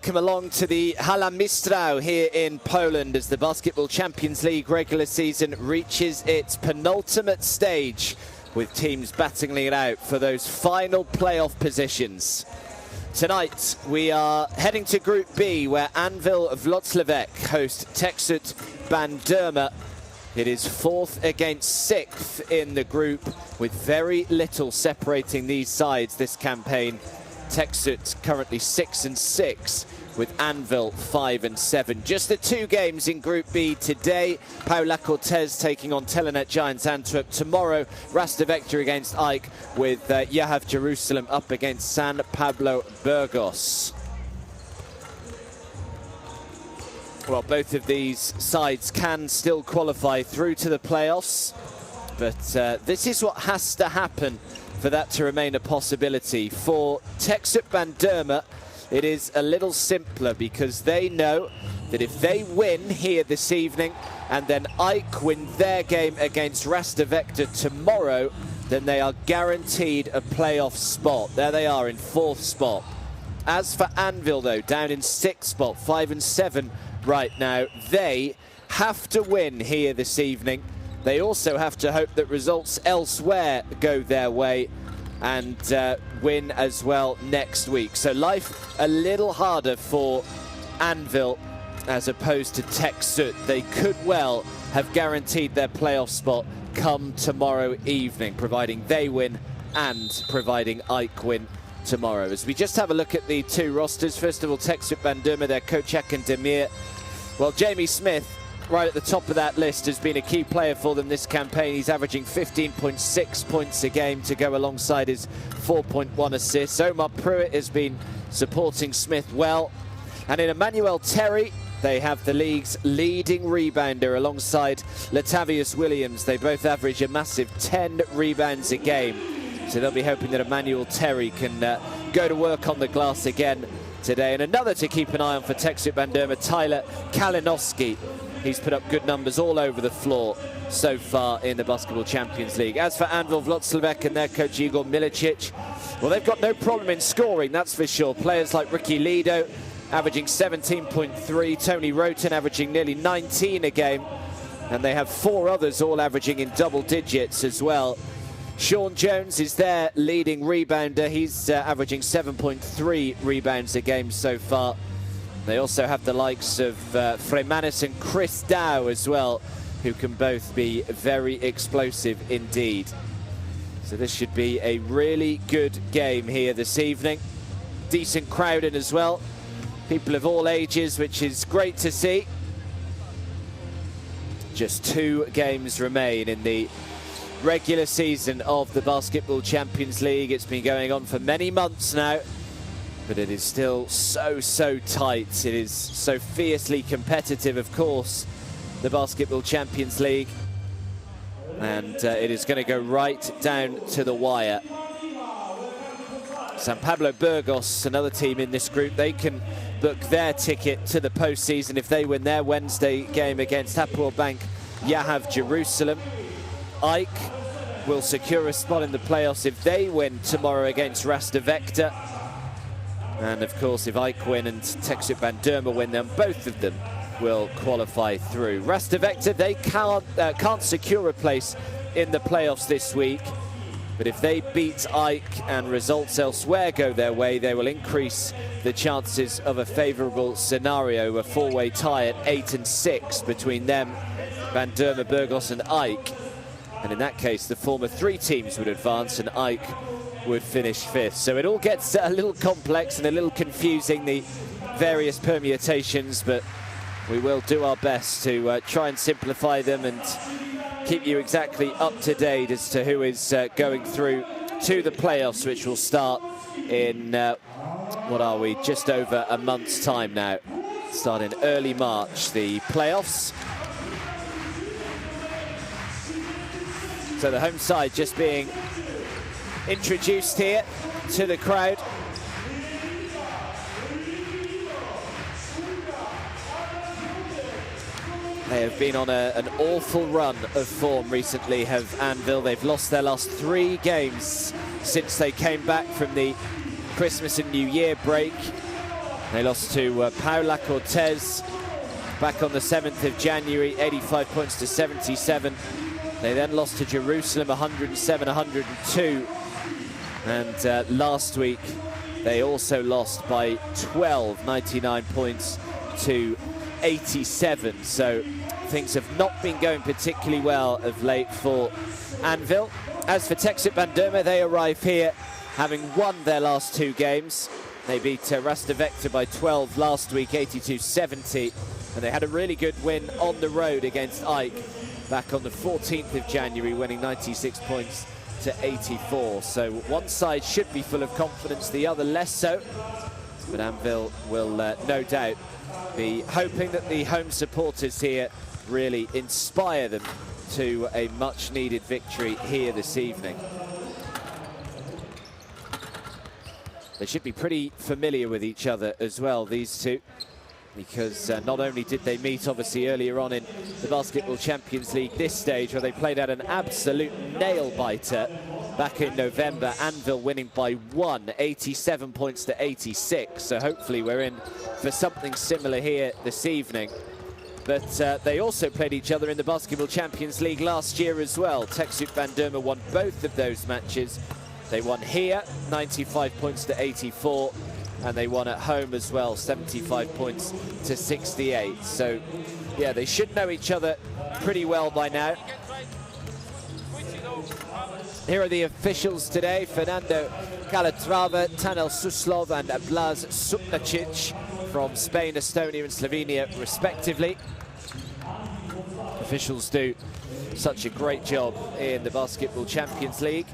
welcome along to the Hala Mistrał here in Poland as the Basketball Champions League regular season reaches its penultimate stage, with teams battling it out for those final playoff positions. Tonight we are heading to Group B, where Anwil Wloclawek host Teksüt Bandirma. It is 4th against 6th in the group, with very little separating these sides this campaign. Teksüt currently 6 and 6, with Anwil 5 and 7. Just the 2 games in Group B today. Paula Cortez taking on Telenet Giants Antwerp. Tomorrow, Rastovector against Ike, with Yahav Jerusalem up against San Pablo Burgos. Well, both of these sides can still qualify through to the playoffs, but this is what has to happen for that to remain a possibility. For Teksüt Bandirma, it is a little simpler, because they know that if they win here this evening and then Ike win their game against Rastovector tomorrow, then they are guaranteed a playoff spot. There they are in 4th spot. As for Anwil, though, down in 6th spot, 5 and 7 right now, they have to win here this evening. They also have to hope that results elsewhere go their way and win as well next week. So life a little harder for Anwil as opposed to Teksüt. They could well have guaranteed their playoff spot come tomorrow evening, providing they win and providing Ike win tomorrow. As we just have a look at the 2 rosters, first of all, Teksüt Bandirma, their coach Hakan Demir. Well, Jamie Smith, right at the top of that list, has been a key player for them this campaign. He's averaging 15.6 points a game to go alongside his 4.1 assists. Omar Pruitt has been supporting Smith well. And in Emmanuel Terry, they have the league's leading rebounder alongside Latavius Williams. They both average a massive 10 rebounds a game. So they'll be hoping that Emmanuel Terry can go to work on the glass again today. And another to keep an eye on for Teksüt Bandirma, Tyler Kalinowski. He's put up good numbers all over the floor so far in the Basketball Champions League. As for Anwil Wloclawek and their coach Igor Milicic, well, they've got no problem in scoring, that's for sure. Players like Ricky Lido averaging 17.3, Tony Roten averaging nearly 19 a game, and they have 4 others all averaging in double digits as well. Sean Jones is their leading rebounder. He's averaging 7.3 rebounds a game so far. They also have the likes of Fremanis and Chris Dow as well, who can both be very explosive indeed. So this should be a really good game here this evening. Decent crowd in as well. People of all ages, which is great to see. Just 2 games remain in the regular season of the Basketball Champions League. It's been going on for many months now, but it is still so tight. It is so fiercely competitive, of course, the Basketball Champions League. And it is going to go right down to the wire. San Pablo Burgos, another team in this group, they can book their ticket to the postseason if they win their Wednesday game against Hapoel Bank Yahav Jerusalem. Ike will secure a spot in the playoffs if they win tomorrow against Rastovector. And of course, if Ike win and Teksüt Bandirma win, then both of them will qualify through. Rastovector, they can't secure a place in the playoffs this week, but if they beat Ike and results elsewhere go their way, they will increase the chances of a favourable scenario, a 4-way tie at 8 and 6 between them, Bandirma, Burgos and Ike. And in that case, the former 3 teams would advance and Ike would finish 5th. So it all gets a little complex and a little confusing, the various permutations, but we will do our best to try and simplify them and keep you exactly up to date as to who is going through to the playoffs, which will start in, what are we, just over a month's time now. Start in early March, the playoffs. So the home side just being introduced here to the crowd. They have been on an awful run of form recently, have Anwil. They've lost their last 3 games since they came back from the Christmas and New Year break. They lost to Paula Cortez back on the 7th of January, 85 points to 77. They then lost to Jerusalem, 107-102. And last week, they also lost by 12, 99 points to 87. So things have not been going particularly well of late for Anwil. As for Teksüt Bandirma, they arrive here having won their last 2 games. They beat Rastavector by 12 last week, 82-70. And they had a really good win on the road against Ike back on the 14th of January, winning 96 points to 84. So one side should be full of confidence, the other less so. But Anwil will no doubt be hoping that the home supporters here really inspire them to a much-needed victory here this evening. They should be pretty familiar with each other as well, these two, because not only did they meet obviously earlier on in the Basketball Champions League this stage, where they played out an absolute nail-biter back in November, Anwil winning by 1, 87 points to 86. So hopefully we're in for something similar here this evening. But they also played each other in the Basketball Champions League last year as well. Teksüt Bandirma won both of those matches. They won here, 95 points to 84, and they won at home as well, 75 points to 68. So, yeah, they should know each other pretty well by now. Here are the officials today: Fernando Calatrava, Tanel Suslov, and Blaz Supnacic from Spain, Estonia, and Slovenia, respectively. Officials do such a great job in the Basketball Champions League.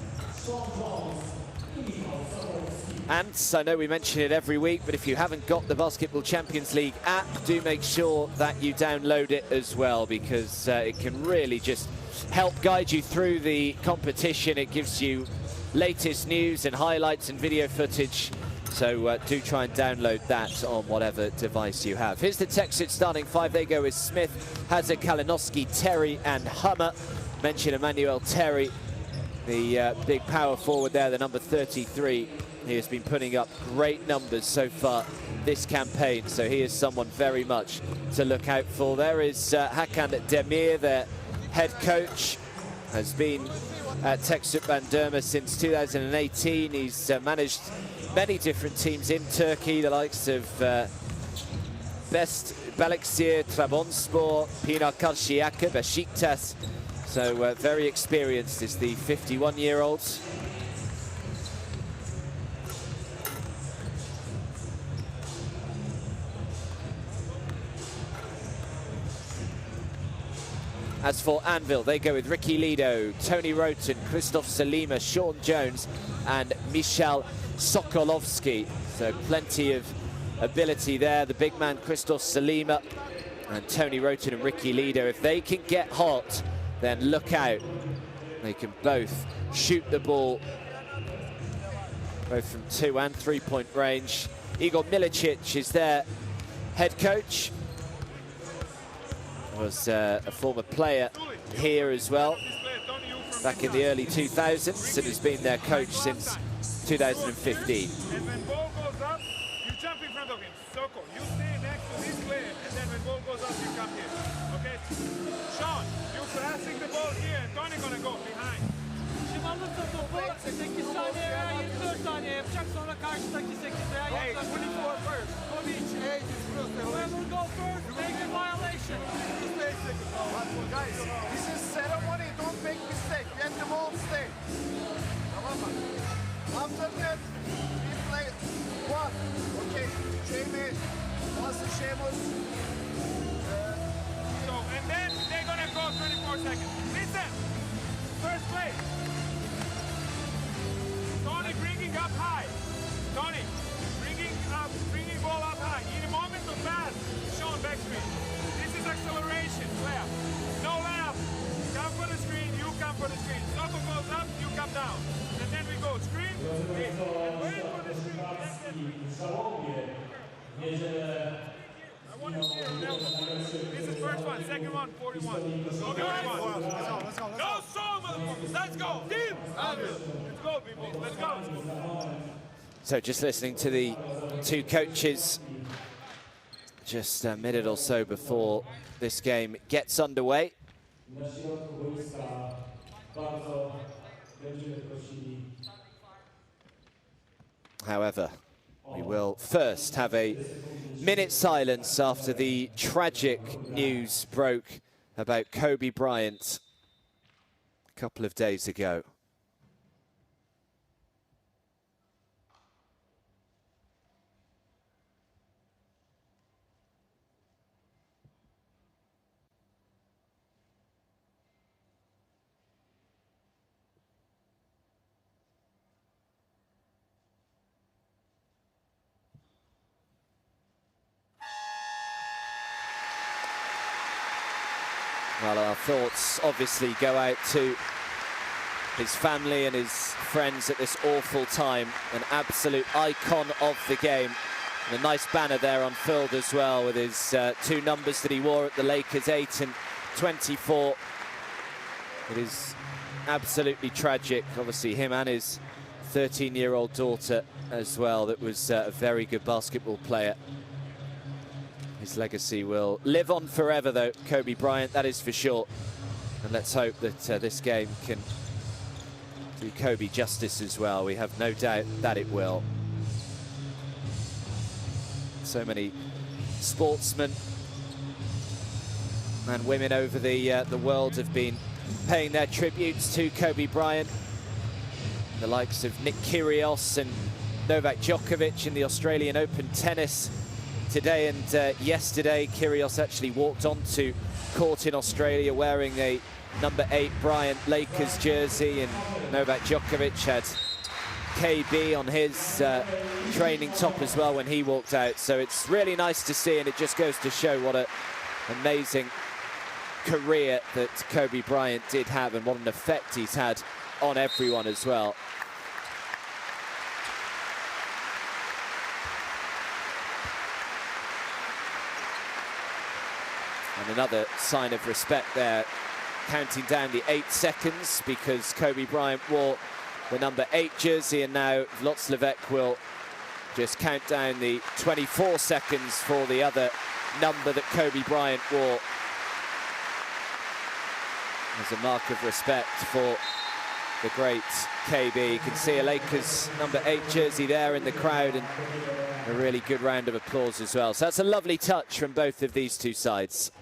And I know we mention it every week, but if you haven't got the Basketball Champions League app, do make sure that you download it as well, because it can really just help guide you through the competition. It gives you latest news and highlights and video footage. So do try and download that on whatever device you have. Here's the Teksüt starting 5. They go with Smith, Hazard, Kalinowski, Terry, and Hummer. Mention Emmanuel Terry, the big power forward there, the number 33. He has been putting up great numbers so far this campaign, so he is someone very much to look out for. There is Hakan Demir, their head coach, has been at Teksüt Bandirma since 2018. He's managed many different teams in Turkey, the likes of Best Balıkesir, Trabzonspor, Pınar Karşıyaka, Beşiktaş. So very experienced is the 51-year-old. As for Anwil, they go with Ricky Lido, Tony Roten, Christoph Salima, Sean Jones, and Michal Sokolovski. So plenty of ability there. The big man, Christoph Salima, and Tony Roten and Ricky Lido. If they can get hot, then look out. They can both shoot the ball, both from 2 and 3-point range. Igor Milicic is their head coach. Was a former player here as well, back in the early 2000s, and has been their coach since 2015. And when ball goes up, you jump in front of him. Soko, you stay next to this player, and then when ball goes up, you come here. Okay? Sean, you're passing the ball here, and Tony gonna go behind. Şimdi alırsa topu 8 saniye veya 24 saniye yapacak, sonra karşıdaki 8 veya 24 saniye. 24 first. Whoever go first, make a violation. Guys, this is ceremony, don't make mistake. Let them all stay. After that, we play one. Okay, Jamie, what's the Sheamus? So, and then they're gonna go 24 seconds. Listen, first play. Tony bringing up high. Tony, bringing ball up high. In a moment of pass, Sean backspin. This is acceleration, layup. No layup. Come for the screen, you come for the screen. Soko goes up, you come down. And then we go screen, this. And wait for the screen. I want to see it. This is first one, second one, 41. Go, let's go. Go, so, motherfuckers. Let's go. Team. Let's go, people. Let's go. So just listening to the two coaches just a minute or so before this game gets underway. However, we will first have a minute's silence after the tragic news broke about Kobe Bryant a couple of days ago. Well, our thoughts obviously go out to his family and his friends at this awful time. An absolute icon of the game. And a nice banner there unfurled as well with his 2 numbers that he wore at the Lakers, 8 and 24. It is absolutely tragic. Obviously him and his 13-year-old daughter as well, that was a very good basketball player. His legacy will live on forever, though, Kobe Bryant, that is for sure. And let's hope that this game can do Kobe justice as well. We have no doubt that it will. So many sportsmen and women over the world have been paying their tributes to Kobe Bryant. The likes of Nick Kyrgios and Novak Djokovic in the Australian Open tennis. Today and yesterday, Kyrgios actually walked onto court in Australia wearing a number 8 Bryant Lakers jersey, and Novak Djokovic had KB on his training top as well when he walked out. So it's really nice to see, and it just goes to show what an amazing career that Kobe Bryant did have and what an effect he's had on everyone as well. And another sign of respect there, counting down the 8 seconds, because Kobe Bryant wore the number 8 jersey, and now Wloclawek will just count down the 24 seconds for the other number that Kobe Bryant wore. As a mark of respect for the great KB. You can see a Lakers number 8 jersey there in the crowd, and a really good round of applause as well. So that's a lovely touch from both of these two sides.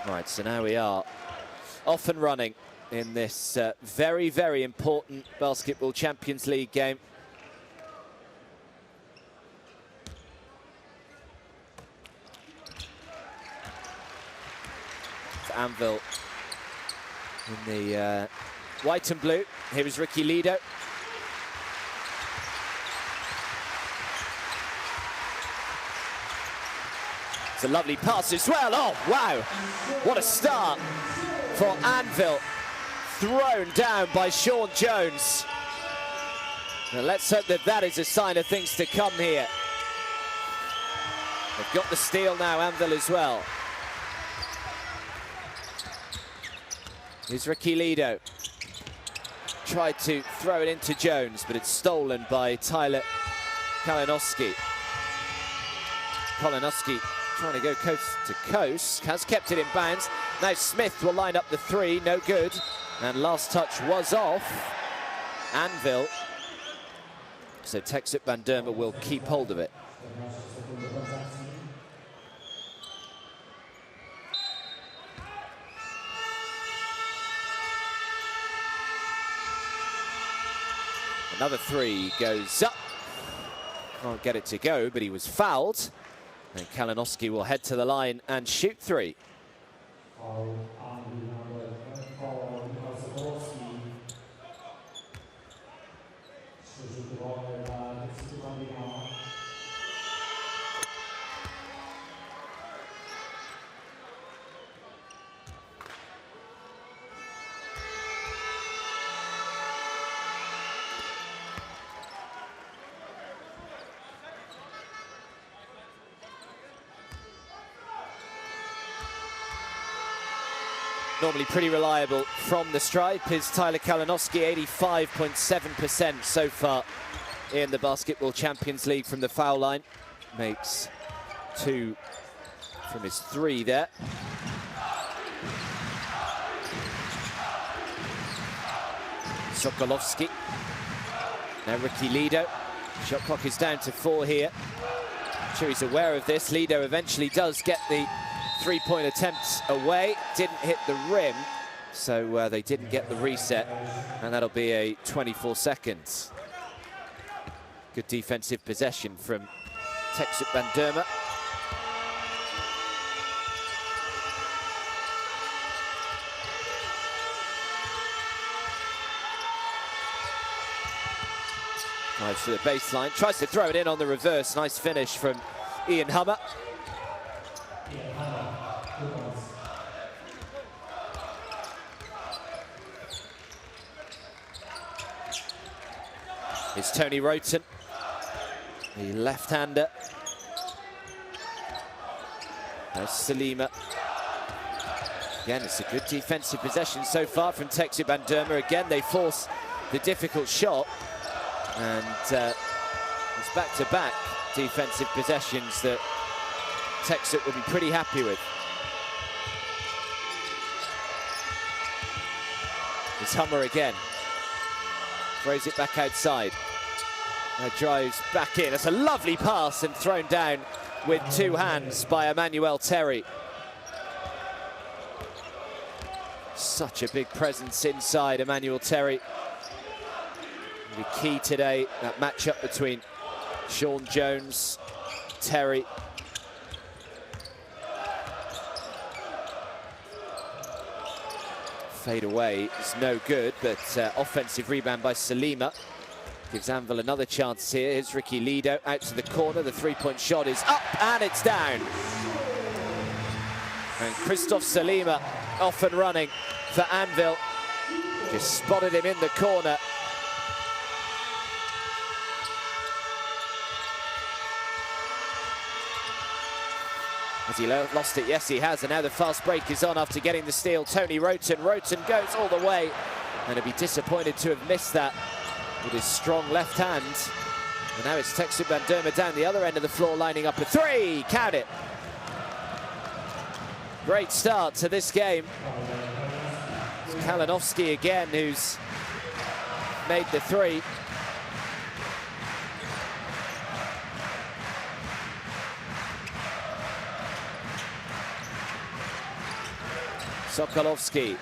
Right, so now we are off and running in this very, very important Basketball Champions League game. It's Anwil in the white and blue. Here is Ricky Lido. It's a lovely pass as well. Oh, wow. What a start for Anwil. Thrown down by Sean Jones. Now let's hope that that is a sign of things to come here. They've got the steal now, Anwil as well. Here's Ricky Lido. Tried to throw it into Jones, but it's stolen by Tyler Kalinowski. Kalinowski trying to go coast to coast, has kept it in bounds. Now Smith will line up the 3, no good. And last touch was off Anwil. So Teksüt Bandirma will keep hold of it. Another 3 goes up. Can't get it to go, but he was fouled. And Kalinowski will head to the line and shoot 3. normally pretty reliable from the stripe, is Tyler Kalinowski, 85.7% so far in the Basketball Champions League from the foul line. Makes 2 from his 3 there. Sokolowski. Now Ricky Lido. Shot clock is down to 4 here. I'm sure he's aware of this. Lido eventually does get the 3-point attempts away. Didn't hit the rim, so they didn't get the reset, and that'll be a 24 seconds. Good defensive possession from Teksüt Bandirma. Drives to the baseline, tries to throw it in on the reverse. Nice finish from Ian Hummer. It's Tony Roten, the left-hander. There's Salima. Again, it's a good defensive possession so far from Teksüt Bandirma. Again, they force the difficult shot. And it's back-to-back defensive possessions that Teksüt will be pretty happy with. It's Hummer again. Throws it back outside. Now drives back in. It's a lovely pass and thrown down with 2 hands by Emmanuel Terry. Such a big presence inside, Emmanuel Terry. The key today, that matchup between Sean Jones, Terry. Fade away is no good, but offensive rebound by Salima gives Anwil another chance here. Here's Ricky Lido out to the corner. The 3-point shot is up and it's down. And Christoph Salima off and running for Anwil. Just spotted him in the corner. Has he lost it? Yes, he has. And now the fast break is on after getting the steal. Tony Roten. Roten goes all the way. And he'll be disappointed to have missed that with his strong left hand. And now it's Teksüt Bandirma down the other end of the floor, lining up a 3. Count it. Great start to this game. It's Kalinowski again, who's made the 3. Sokolowski,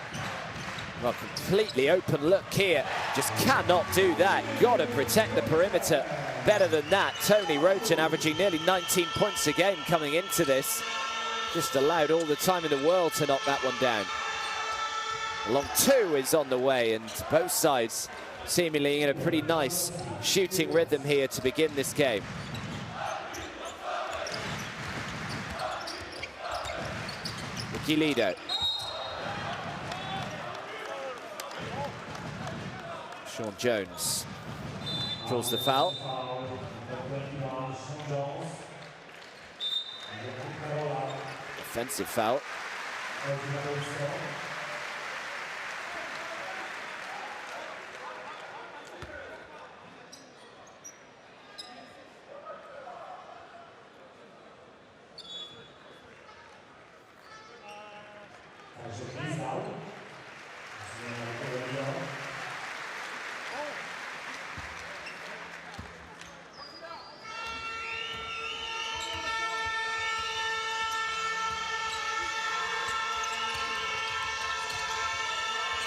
well, completely open look here. Just cannot do that. Got to protect the perimeter better than that. Tony Roten averaging nearly 19 points a game coming into this. Just allowed all the time in the world to knock that one down. A long 2 is on the way, and both sides seemingly in a pretty nice shooting rhythm here to begin this game. Ricky Lido. Sean Jones draws the foul. Offensive foul.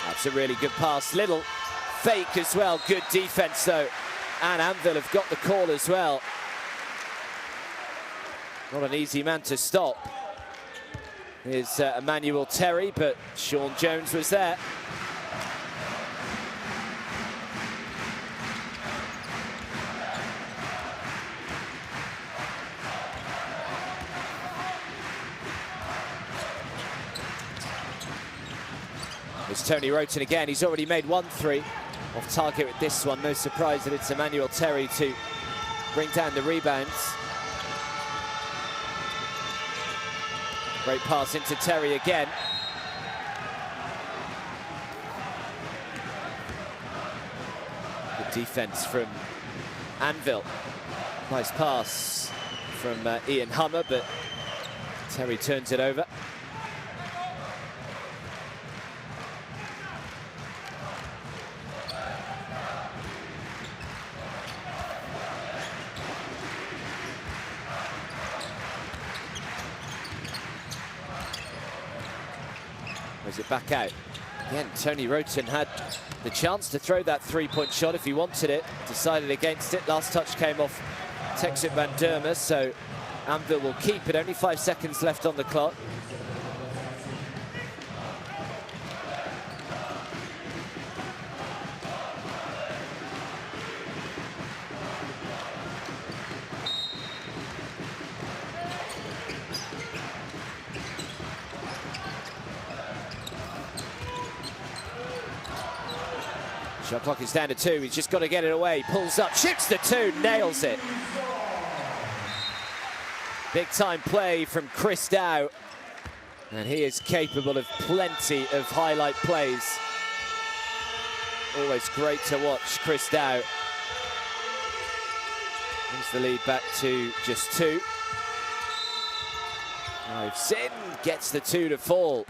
That's a really good pass. Little fake as well. Good defense though. And Anwil have got the call as well. Not an easy man to stop. Here's Emmanuel Terry, but Sean Jones was there. It's Tony Roten again. He's already made 1 3 off target with this one. No surprise that it's Emmanuel Terry to bring down the rebounds. Great pass into Terry again. defense from Anwil. Nice pass from Ian Hummer, but Terry turns it over. Is it back out? Again, Tony Roten had the chance to throw that three-point shot if he wanted it. Decided against it. Last touch came off Teksüt Bandirma, so Anwil will keep it. Only 5 seconds left on the clock. Shot clock is down to 2. He's just got to get it away. Pulls up, shoots the 2, nails it. Big time play from Chris Dow. And he is capable of plenty of highlight plays. Always great to watch Chris Dow. Brings the lead back to just 2. Moves in, gets the 2 to fall.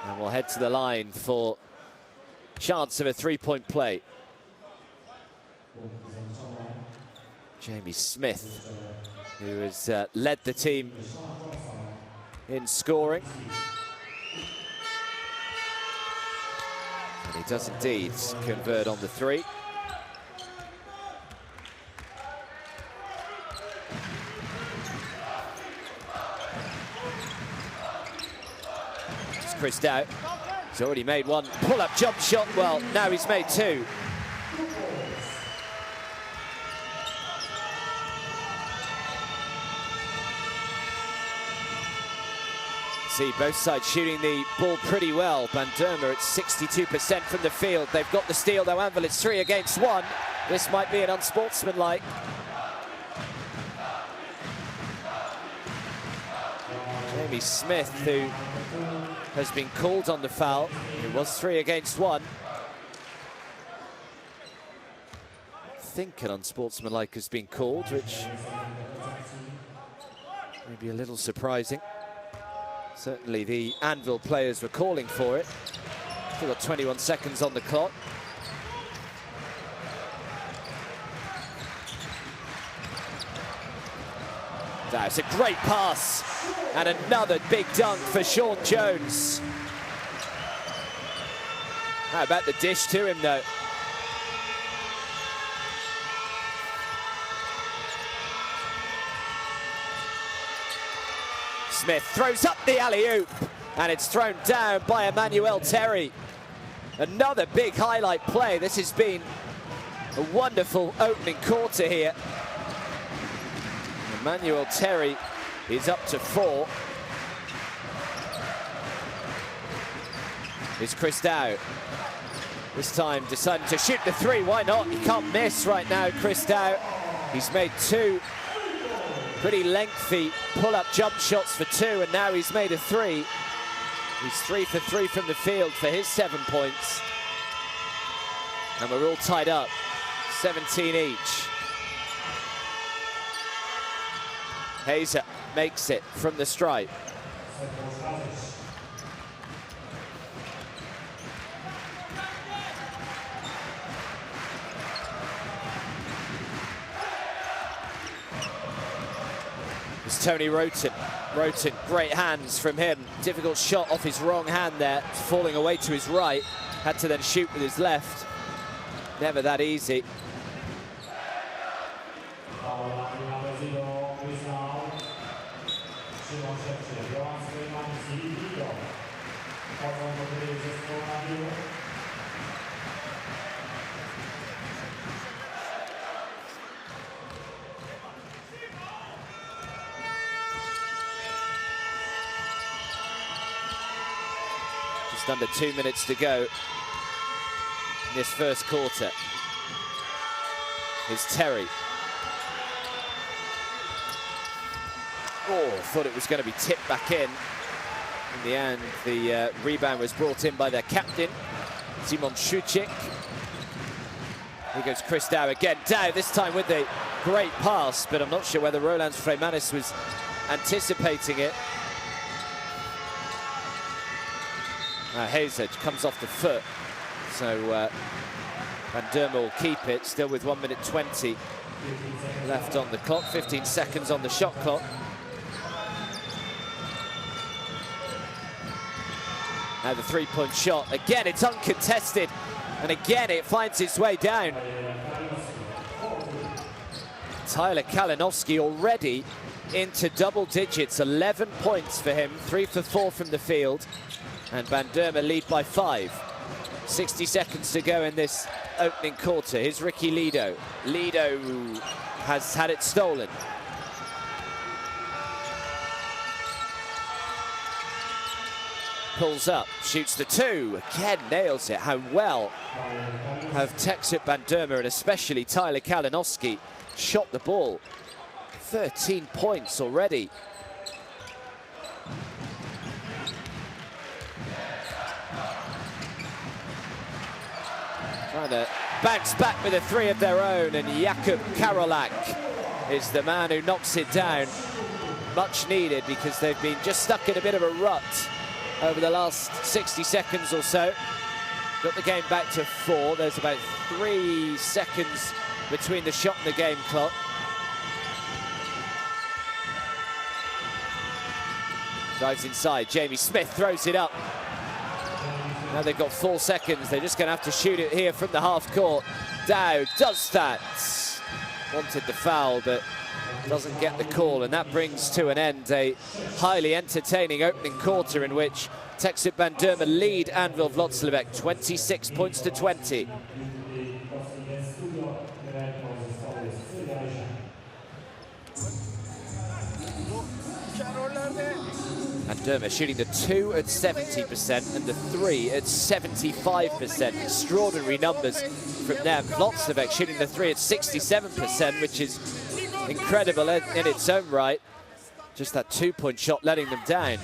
And we'll head to the line for chance of a three-point play. Jamie Smith, who has led the team in scoring. And he does indeed convert on the 3. It's Chris Dow. He's already made 1 pull-up jump shot. Well, now he's made 2. See both sides shooting the ball pretty well. Bandirma at 62% from the field. They've got the steal though. Anwil, it's 3 against 1. This might be an unsportsmanlike. Jamie Smith, who has been called on the foul. It was 3 against 1. I think an unsportsmanlike has been called, which may be a little surprising. Certainly the Anwil players were calling for it. Still got 21 seconds on the clock. That's a great pass. And another big dunk for Sean Jones. How about the dish to him, though? Smith throws up the alley-oop, and it's thrown down by Emmanuel Terry. Another big highlight play. This has been a wonderful opening quarter here. Emmanuel Terry is up to 4. It's Chris Dow. This time deciding to shoot the 3. Why not? He can't miss right now, Chris Dow. He's made 2 pretty lengthy pull-up jump shots for 2, and now he's made a 3. He's 3 for 3 from the field for his 7 points. And we're all tied up, 17 each. Hazer makes it from the stripe. It's Tony Roten. Roten, great hands from him. Difficult shot off his wrong hand there, falling away to his right. Had to then shoot with his left. Never that easy. Just under 2 minutes to go in this first quarter. Here's Terry. Oh, thought it was going to be tipped back in. In the end, the rebound was brought in by their captain, Simon Szucik. Here goes Chris Dow again. Dow this time with a great pass, but I'm not sure whether Roland Freimanis was anticipating it. Hazard comes off the foot, so Bandirma will keep it, still with 1 minute 20 left on the clock, 15 seconds on the shot clock. Now the three-point shot, again it's uncontested, and again it finds its way down. Tyler Kalinowski already into double digits, 11 points for him, 3 for 4 from the field, and Bandirma lead by 5. 60 seconds to go in this opening quarter. Here's Ricky Lido. Lido has had it stolen. Pulls up, shoots the 2, again nails it. How well have Teksüt Bandirma and especially Tyler Kalinowski shot the ball. 13 points already. Trying to bounce back with a 3 of their own, and Jakub Karolak is the man who knocks it down. Much needed, because they've been just stuck in a bit of a rut over the last 60 seconds or so. Got the game back to 4. There's about 3 seconds between the shot and the game clock. Drives inside, Jamie Smith throws it up. Now they've got 4 seconds. They're just going to have to shoot it here from the half court. Dow does that. Wanted the foul, but doesn't get the call, and that brings to an end a highly entertaining opening quarter in which Teksüt Bandirma lead Anwil Wloclawek 26 points to 20. Bandirma shooting the 2 at 70% and the 3 at 75%. Extraordinary numbers from them. Wloclawek shooting the 3 at 67%, which is incredible in its own right. Just that 2-point shot letting them down.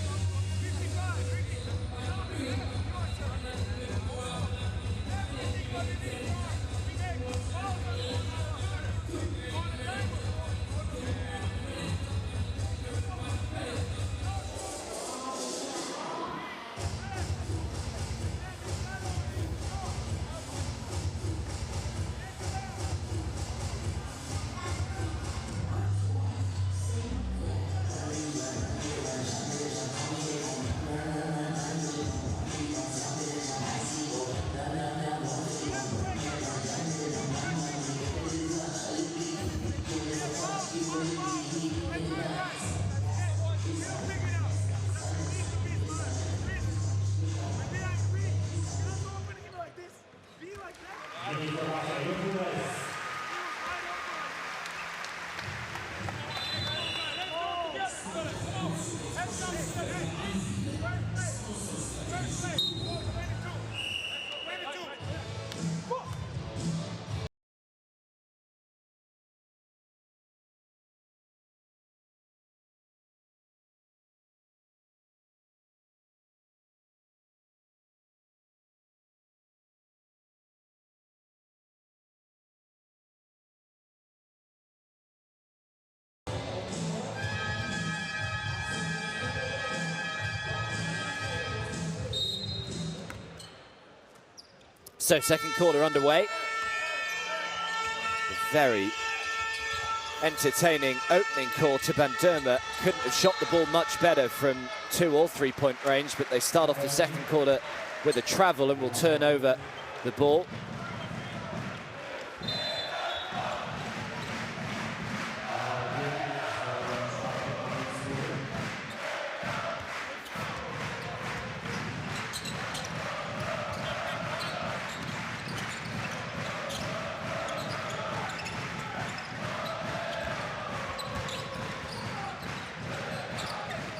So second quarter underway. A very entertaining opening quarter. Bandirma couldn't have shot the ball much better from 2 or 3-point range, but they start off the second quarter with a travel and will turn over the ball.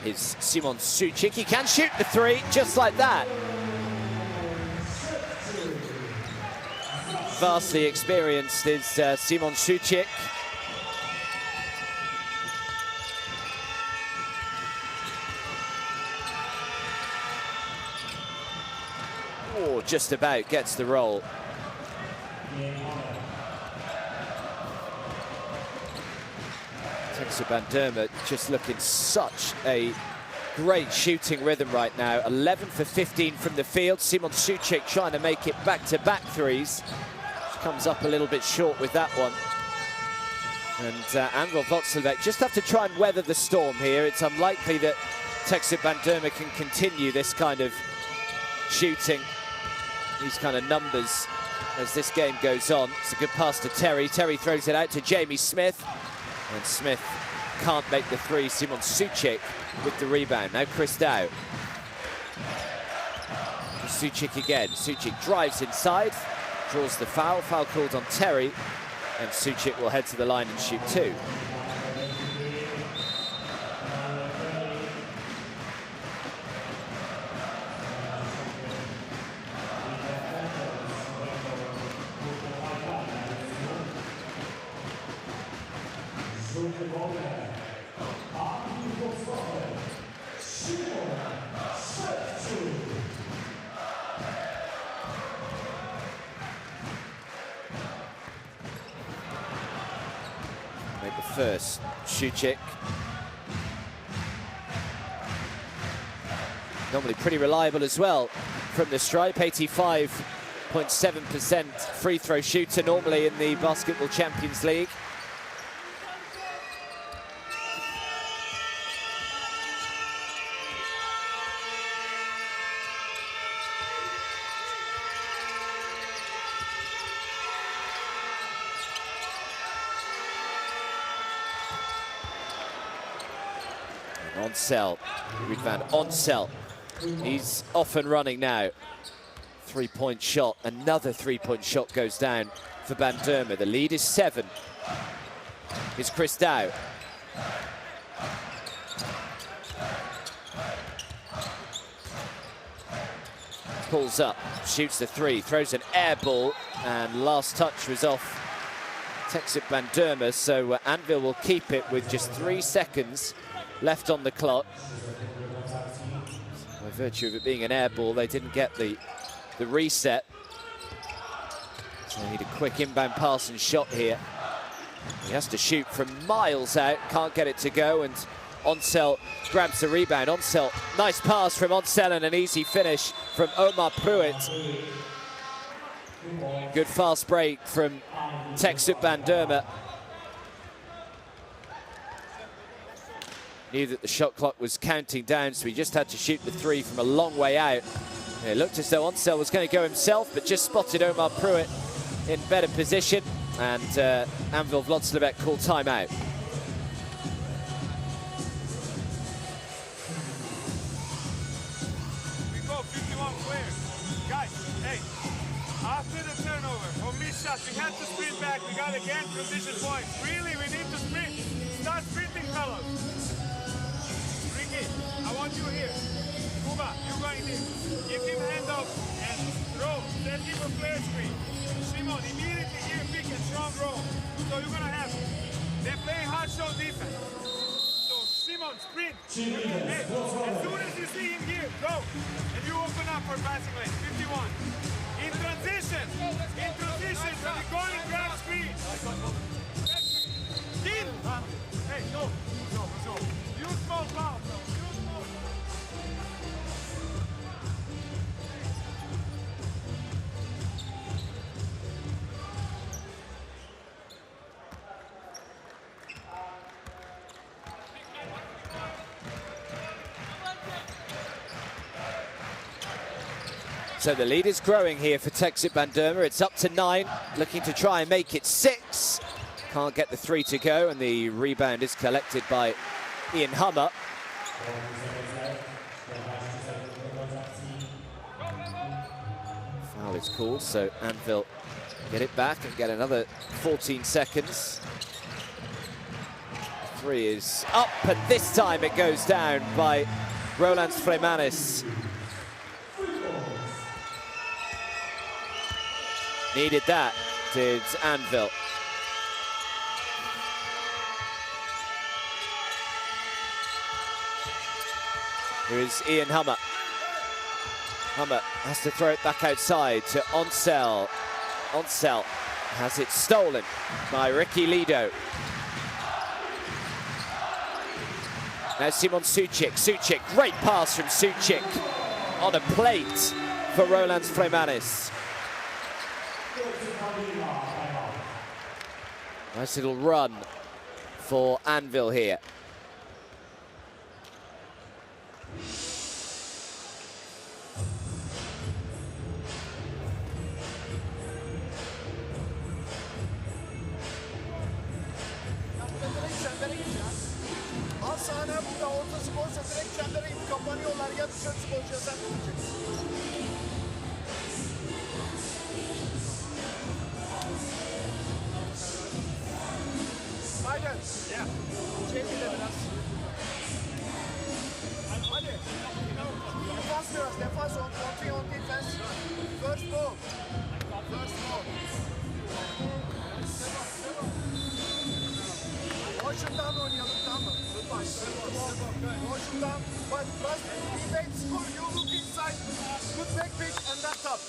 Is Simon Sucic. He can shoot the 3 just like that. Vastly experienced is Simon Sucic. Oh, just about gets the roll. Teksüt Bandirma just looking such a great shooting rhythm right now. 11 for 15 from the field. Simon Suchik trying to make it back-to-back threes. Comes up a little bit short with that one. And Anwil Wloclawek just have to try and weather the storm here. It's unlikely that Teksüt Bandirma can continue this kind of shooting, these kind of numbers as this game goes on. It's a good pass to Terry. Terry throws it out to Jamie Smith. And Smith can't make the three. Simon Suchik with the rebound. Now Chris Dow. Suchik again. Suchik drives inside, draws the foul. Foul called on Terry. And Suchik will head to the line and shoot two. Make the first. Suchik. Normally pretty reliable as well from the stripe. 85.7% free throw shooter normally in the Basketball Champions League. Onsell, rebound Onsell. He's off and running now. Three-point shot, another three-point shot goes down for Bandirma. The lead is 7. Here's Chris Dow. Pulls up, shoots the three, throws an air ball, and last touch was off Teksüt Bandirma, so Anwil will keep it with just 3 seconds left on the clock. By virtue of it being an air ball, they didn't get the reset. So they need a quick inbound pass and shot here. He has to shoot from miles out, can't get it to go, and Onsell grabs the rebound. Onsell, nice pass from Onsell and an easy finish from Omar Pruitt. Good fast break from Teksüt Bandirma. Knew that the shot clock was counting down, so he just had to shoot the three from a long way out. It looked as though Onsell was going to go himself, but just spotted Omar Pruitt in better position, and Anwil Wloclawek called timeout. We go 51 clear. Guys, hey, after the turnover, for missed shots, we had to sprint back. We got again transition points. Really, we need to sprint. Start sprinting, fellas. I want you here. Kuba, you going there. Give him handoff and roll. Then give a flare screen. Shimon, immediately here, pick and strong roll. So you're going to have. They're playing hard show defense. So Shimon, sprint. Hey, as soon as you see him here, go. And you open up for passing lane. 51. In transition. In transition. So you're going grab screen. Give. Hey, no. Use small foul. So the lead is growing here for Teksüt Bandirma. It's up to 9, looking to try and make it 6. Can't get the three to go, and the rebound is collected by Ian Hummer. Foul is called, so Anwil get it back and get another 14 seconds. Three is up, and this time it goes down by Roland Fremanis. Needed that, did Anwil. Here is Ian Hummer. Hummer has to throw it back outside to Onsell. Onsell has it stolen by Ricky Lido. Now Simon Suchik. Suchik, great pass from Suchik on a plate for Roland Freymanis. Nice little run for Anwil here. Az sahne burada ortası boşsa direkt çembere ip kapanıyorlar ya dışarısı boşsa sen tutacaksın. Aynen. Çevir biraz. Hadi. Defans biraz. Defans on. Continue on defense. First ball. First ball. Boşundan oynayalım, tamam mı? Boşundan. But plus defense score. You look inside. Good back pitch and then top.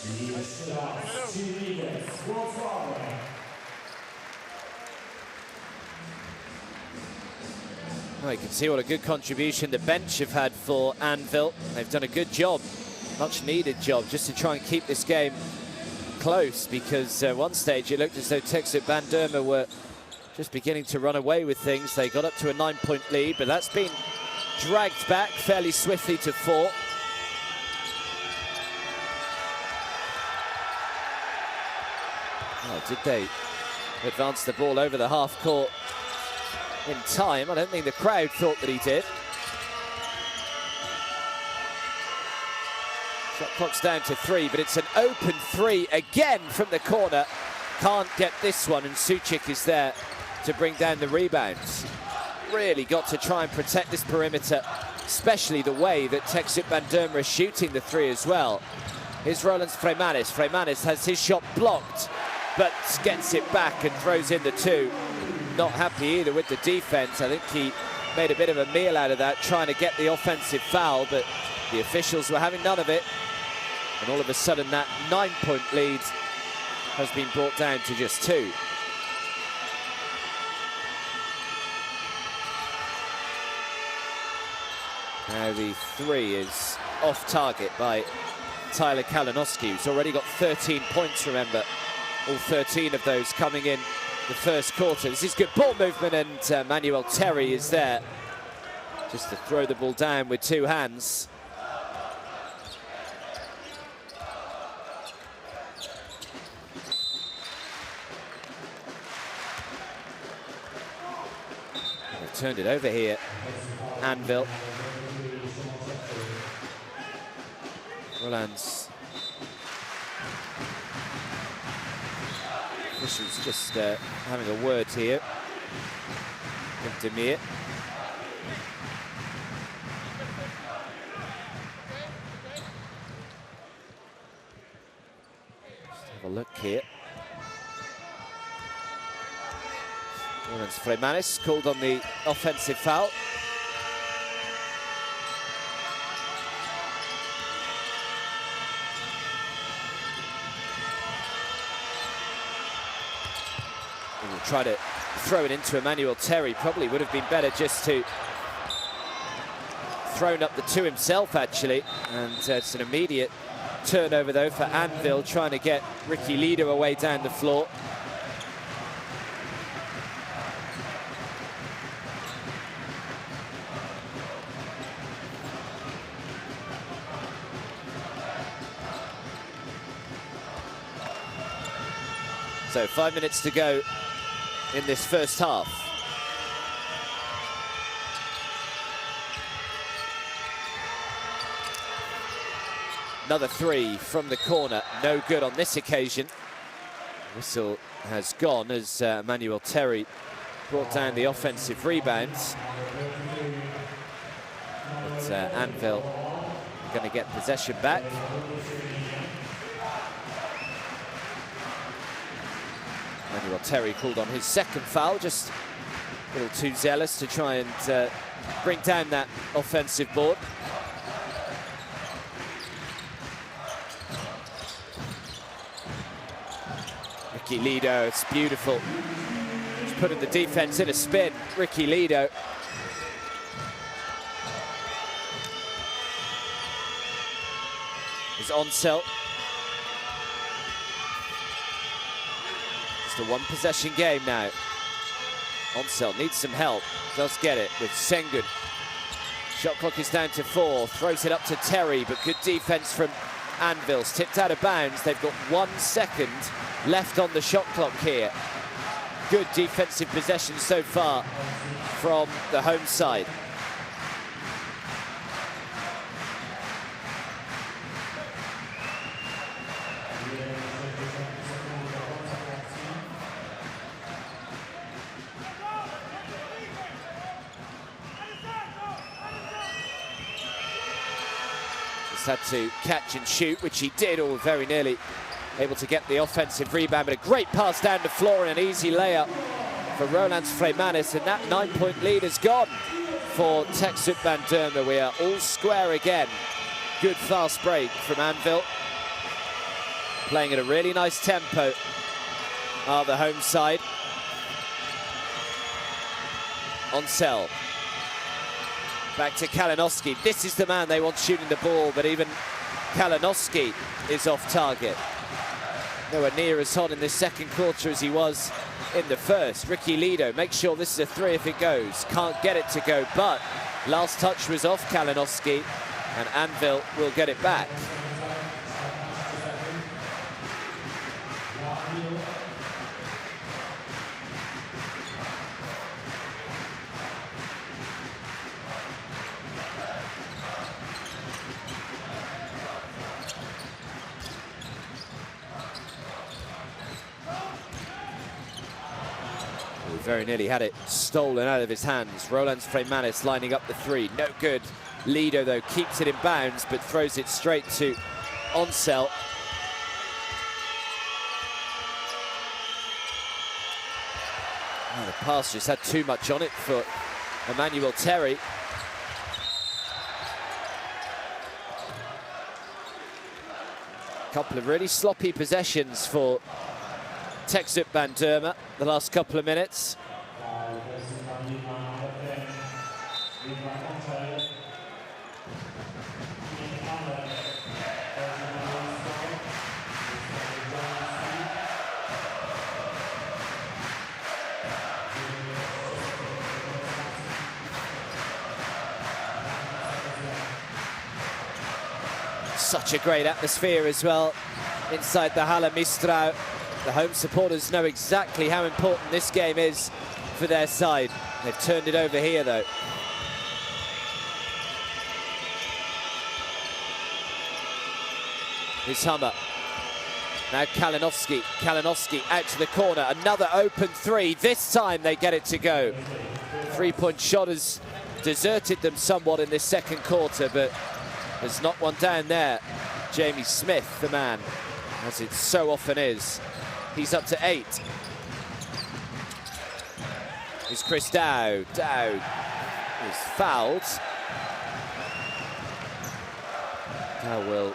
Well, you can see what a good contribution the bench have had for Anwil. They've done a good job, much needed job, just to try and keep this game close, because one stage it looked as though Teksüt Bandirma were just beginning to run away with things. They got up to a 9-point lead, but that's been dragged back fairly swiftly to 4. Oh, did they advance the ball over the half court in time? I don't think the crowd thought that he did. Shot clock's down to 3, but it's an open 3 again from the corner. Can't get this one, and Suchik is there to bring down the rebounds. Really got to try and protect this perimeter, especially the way that Teksüt Bandirma is shooting the 3 as well. Here's Roland Freymanis. Freymanis has his shot blocked, but gets it back and throws in the 2. Not happy either with the defense. I think he made a bit of a meal out of that, trying to get the offensive foul, but the officials were having none of it. And all of a sudden, that 9-point lead has been brought down to just 2. Now the 3 is off target by Tyler Kalinowski, who's already got 13 points, remember. All 13 of those coming in the first quarter. This is good ball movement, and Manuel Terry is there just to throw the ball down with 2 hands. They've turned it over here, Anwil. Roland's officials just having a word here with Demir. Just have a look here. Roland's Freymanis called on the offensive foul. Try to throw it into Emmanuel Terry. Probably would have been better just to thrown up the 2 himself, actually. And it's an immediate turnover, though, for Anwil, trying to get Ricky Lido away down the floor. So 5 minutes to go in this first half. Another 3 from the corner, no good on this occasion. Whistle has gone as Manuel Terry brought down the offensive rebounds. But Anwil are going to get possession back. Manuel Terry called on his second foul, just a little too zealous to try and bring down that offensive board. Ricky Lido, it's beautiful. He's putting the defense in a spin. Ricky Lido. is Anwil. Just a one-possession game now. Anwil needs some help, does get it with Sengun. Shot clock is down to 4, throws it up to Terry, but good defense from Anvil's. Tipped out of bounds, they've got 1 second left on the shot clock here. Good defensive possession so far from the home side. Had to catch and shoot, which he did, or very nearly able to get the offensive rebound, but a great pass down the floor and an easy layup for Rolands Freimanis, and that 9-point lead is gone for Teksüt Bandirma. We are all square again. Good fast break from Anwil, playing at a really nice tempo are the home side. Anwil. Back to Kalinowski. This is the man they want shooting the ball, but even Kalinowski is off target. Nowhere near as hot in this second quarter as he was in the first. Ricky Lido makes sure this is a 3 if it goes. Can't get it to go, but last touch was off Kalinowski, and Anwil will get it back. Very nearly had it stolen out of his hands. Rolands Freimanis lining up the 3. No good. Lido, though, keeps it in bounds, but throws it straight to Anwil. Oh, the pass just had too much on it for Emmanuel Terry. A couple of really sloppy possessions for Teksüt Bandirma the last couple of minutes. Such a great atmosphere as well inside the Halle Mistrau. The home supporters know exactly how important this game is for their side. They've turned it over here, though. Here's Hummer. Now Kalinowski. Kalinowski out to the corner. Another open 3. This time they get it to go. 3-point shot has deserted them somewhat in this second quarter, but there's not one down there. Jamie Smith, the man, as it so often is. He's up to 8. Here's Chris Dowd. Dowd is fouled. Now will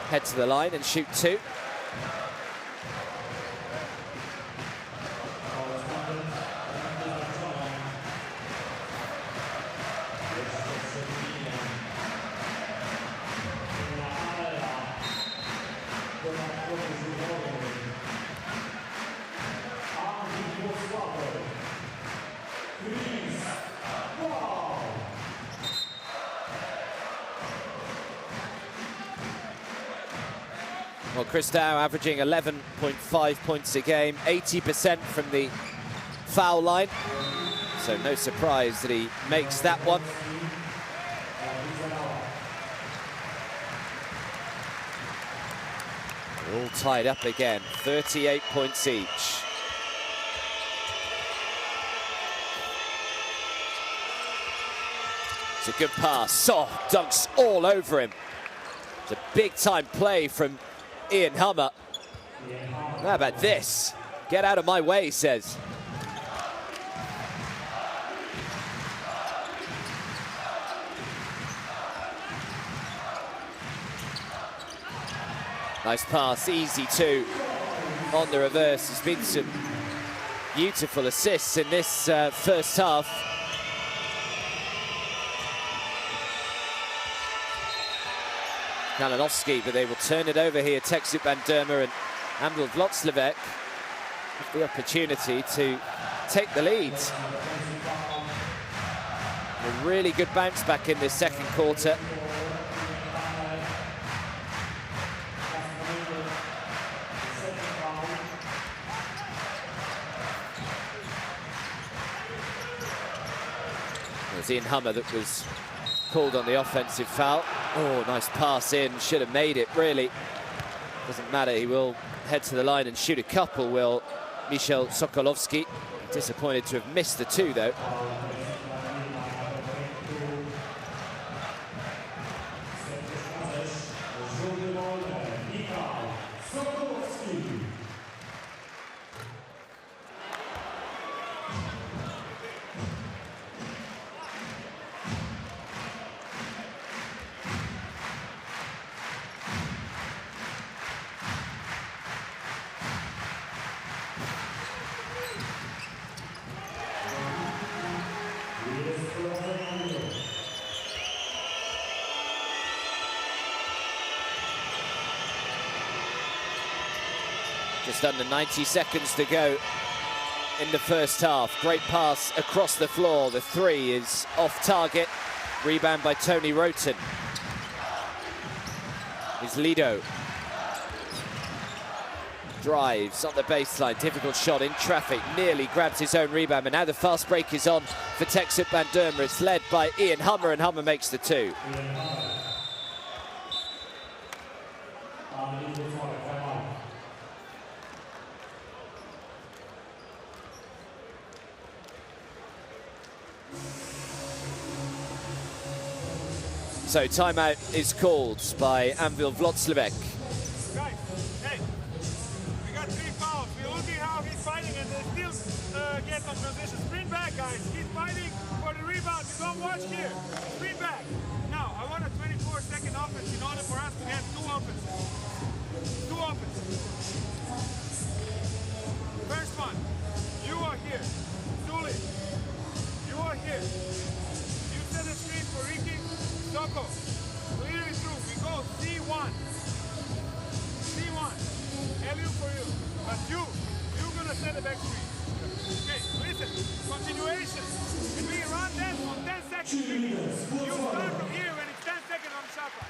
head to the line and shoot 2. Well, Chris Dow averaging 11.5 points a game, 80% from the foul line. So no surprise that he makes that one. All tied up again, 38 points each. It's a good pass. Oh, dunks all over him. It's a big-time play from Ian Hummer. How about this? Get out of my way, he says. Nice pass, easy 2 on the reverse. There's been some beautiful assists in this first half. Kalinowski, but they will turn it over here. Teksüt Bandirma and Anwil Wloclawek have the opportunity to take the lead. A really good bounce back in this second quarter. It was Ian Hummer that was called on the offensive foul. Oh, nice pass in, should have made it, really. Doesn't matter, he will head to the line and shoot a couple, will Michal Sokolowski. Disappointed to have missed the two, though. Just under 90 seconds to go in the first half. Great pass across the floor. The three is off target. Rebound by Tony Roten. Is Lido. Drives on the baseline. Difficult shot in traffic. Nearly grabs his own rebound. But now the fast break is on for Teksüt Bandirma. It's led by Ian Hummer, and Hummer makes the two. So timeout is called by Anwil Wloclawek. Guys, hey, we got 3 fouls. We're looking how he's fighting, and they still get on transition. Sprint back, guys. He's fighting for the rebound. You don't watch here. Sprint back. Now, I want a 24-second offense in order for us to get 2 offenses. 2 offenses. First one, you are here. Zuli, you are here. You set a screen for Ricky. Soko, clear it through. We go C1. C1. Alley for you. But you're gonna set the back screen. Okay, listen. Continuation. And we run that on 10 seconds. You start from here when it's 10 seconds on the shot clock.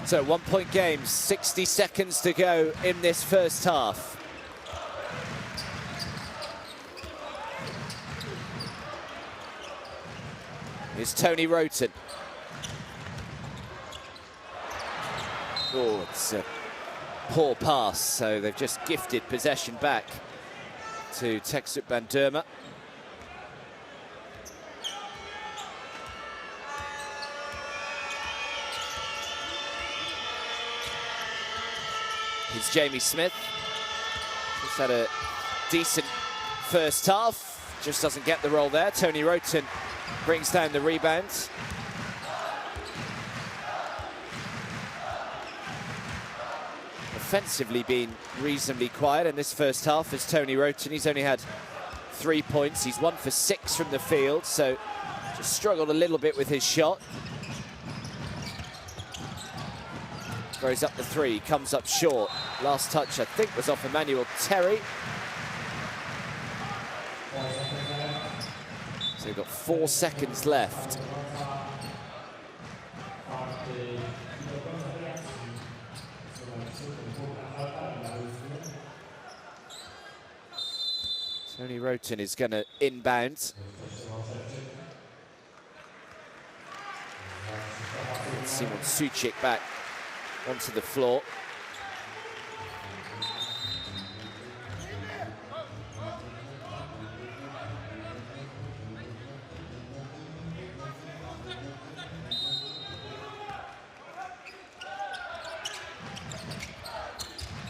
So 1-point game, 60 seconds to go in this first half. Here's Tony Roten. Oh, it's a poor pass, so they've just gifted possession back to Teksüt Bandirma. It's Jamie Smith. Just had a decent first half. Just doesn't get the roll there. Tony Roten brings down the rebounds. Offensively been reasonably quiet in this first half as Tony Roten. He's only had 3 points. He's 1 for 6 from the field, so just struggled a little bit with his shot. Throws up the three, comes up short. Last touch, I think, was off Emmanuel Terry. So we've got 4 seconds left. Tony Roten is going to inbound. Simon Suchik back onto the floor.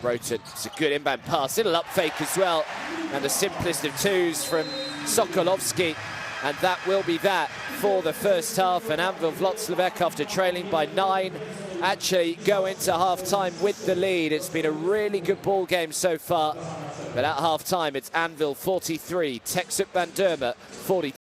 Roten. It's a good inbound pass, little up fake as well, and the simplest of twos from Sokolovski, and that will be that for the first half. And Anwil Wloclawek, after trailing by 9, actually go into half-time with the lead. It's been a really good ball game so far, but at half-time it's Anwil 43, Teksüt Bandirma 42.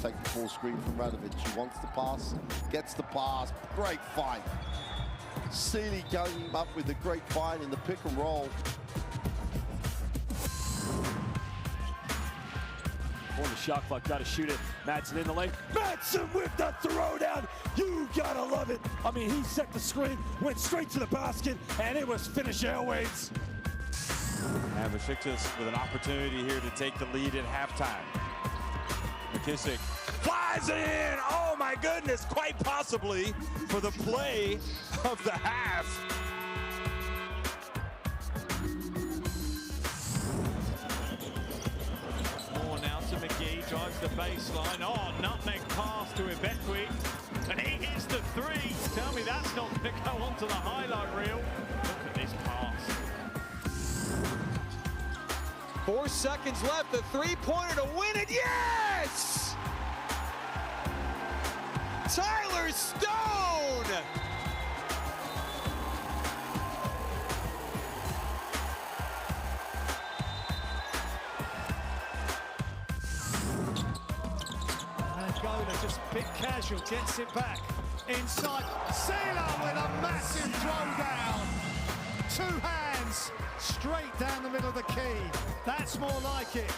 take the full screen from Radovic. He wants the pass, gets the pass. Great find. Sealy going up with a great find in the pick and roll. Corner shot clock, got to shoot it. Madsen in the lane. Madsen with the throwdown. You gotta love it. I mean, he set the screen, went straight to the basket, and it was finish airways. And Besiktas with an opportunity here to take the lead at halftime. McKissick flies it in. Oh my goodness, quite possibly for the play of the half. More now to McGee, drives the baseline. Oh, nutmeg pass to Ibekwe. And he hits the three. Tell me that's not going to go onto the highlight reel. Look at this pass. 4 seconds left, the three-pointer to win it, yes! Tyler Stone! Angola just a bit casual, gets it back. Inside, Sealer with a massive throwdown. 2 hands, straight down the middle of the key. That's more like it.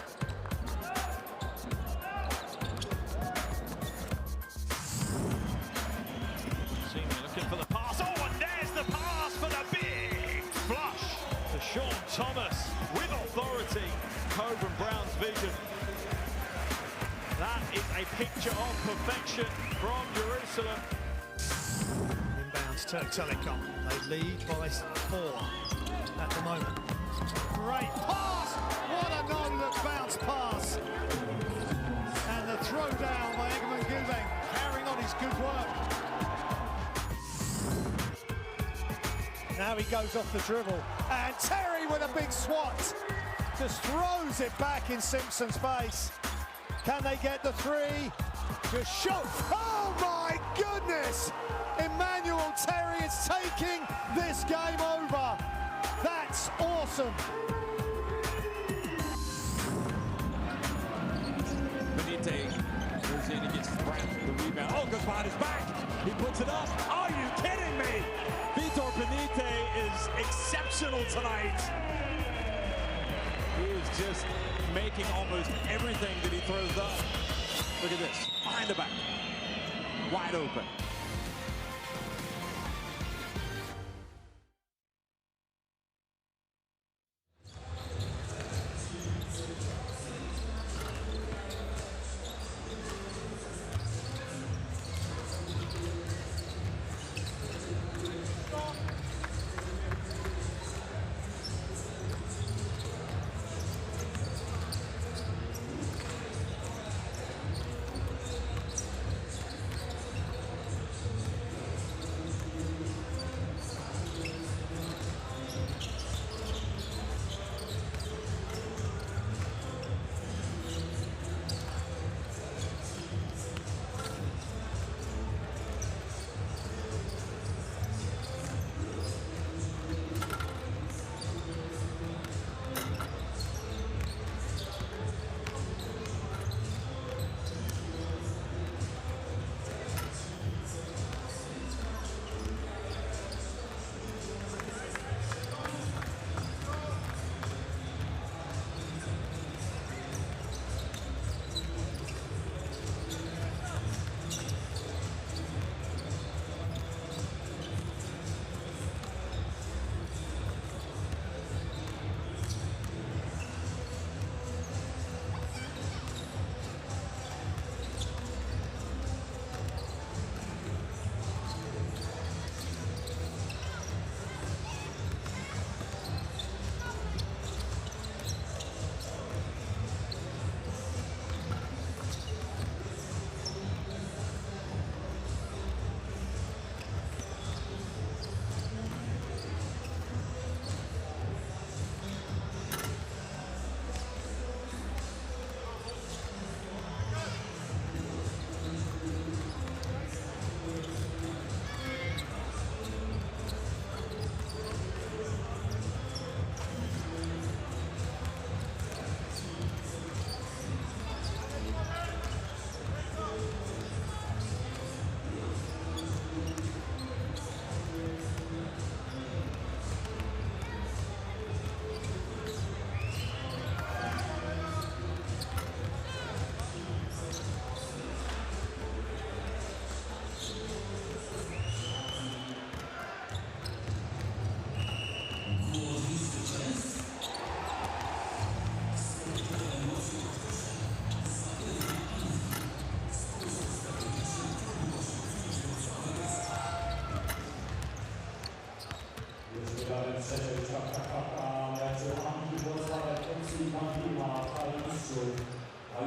Senior looking for the pass. Oh, and there's the pass for the big flush to Sean Thomas with authority. Coburn Brown's vision. That is a picture of perfection from Jerusalem. Inbounds Turk Telecom. They lead by 4 at the moment. Great pass! What a no-look bounce pass! And the throw down by Egemen Gülben, carrying on his good work. Now he goes off the dribble, and Terry with a big swat just throws it back in Simpson's face. Can they get the 3? Just shot. Oh my goodness! Emmanuel Terry is taking this game over. That's awesome. Benite goes in and gets Brown the rebound. Oh, goes behind his back. He puts it up. Are you kidding me? Vitor Benite is exceptional tonight. He is just making almost everything that he throws up. Look at this. Behind the back. Wide open.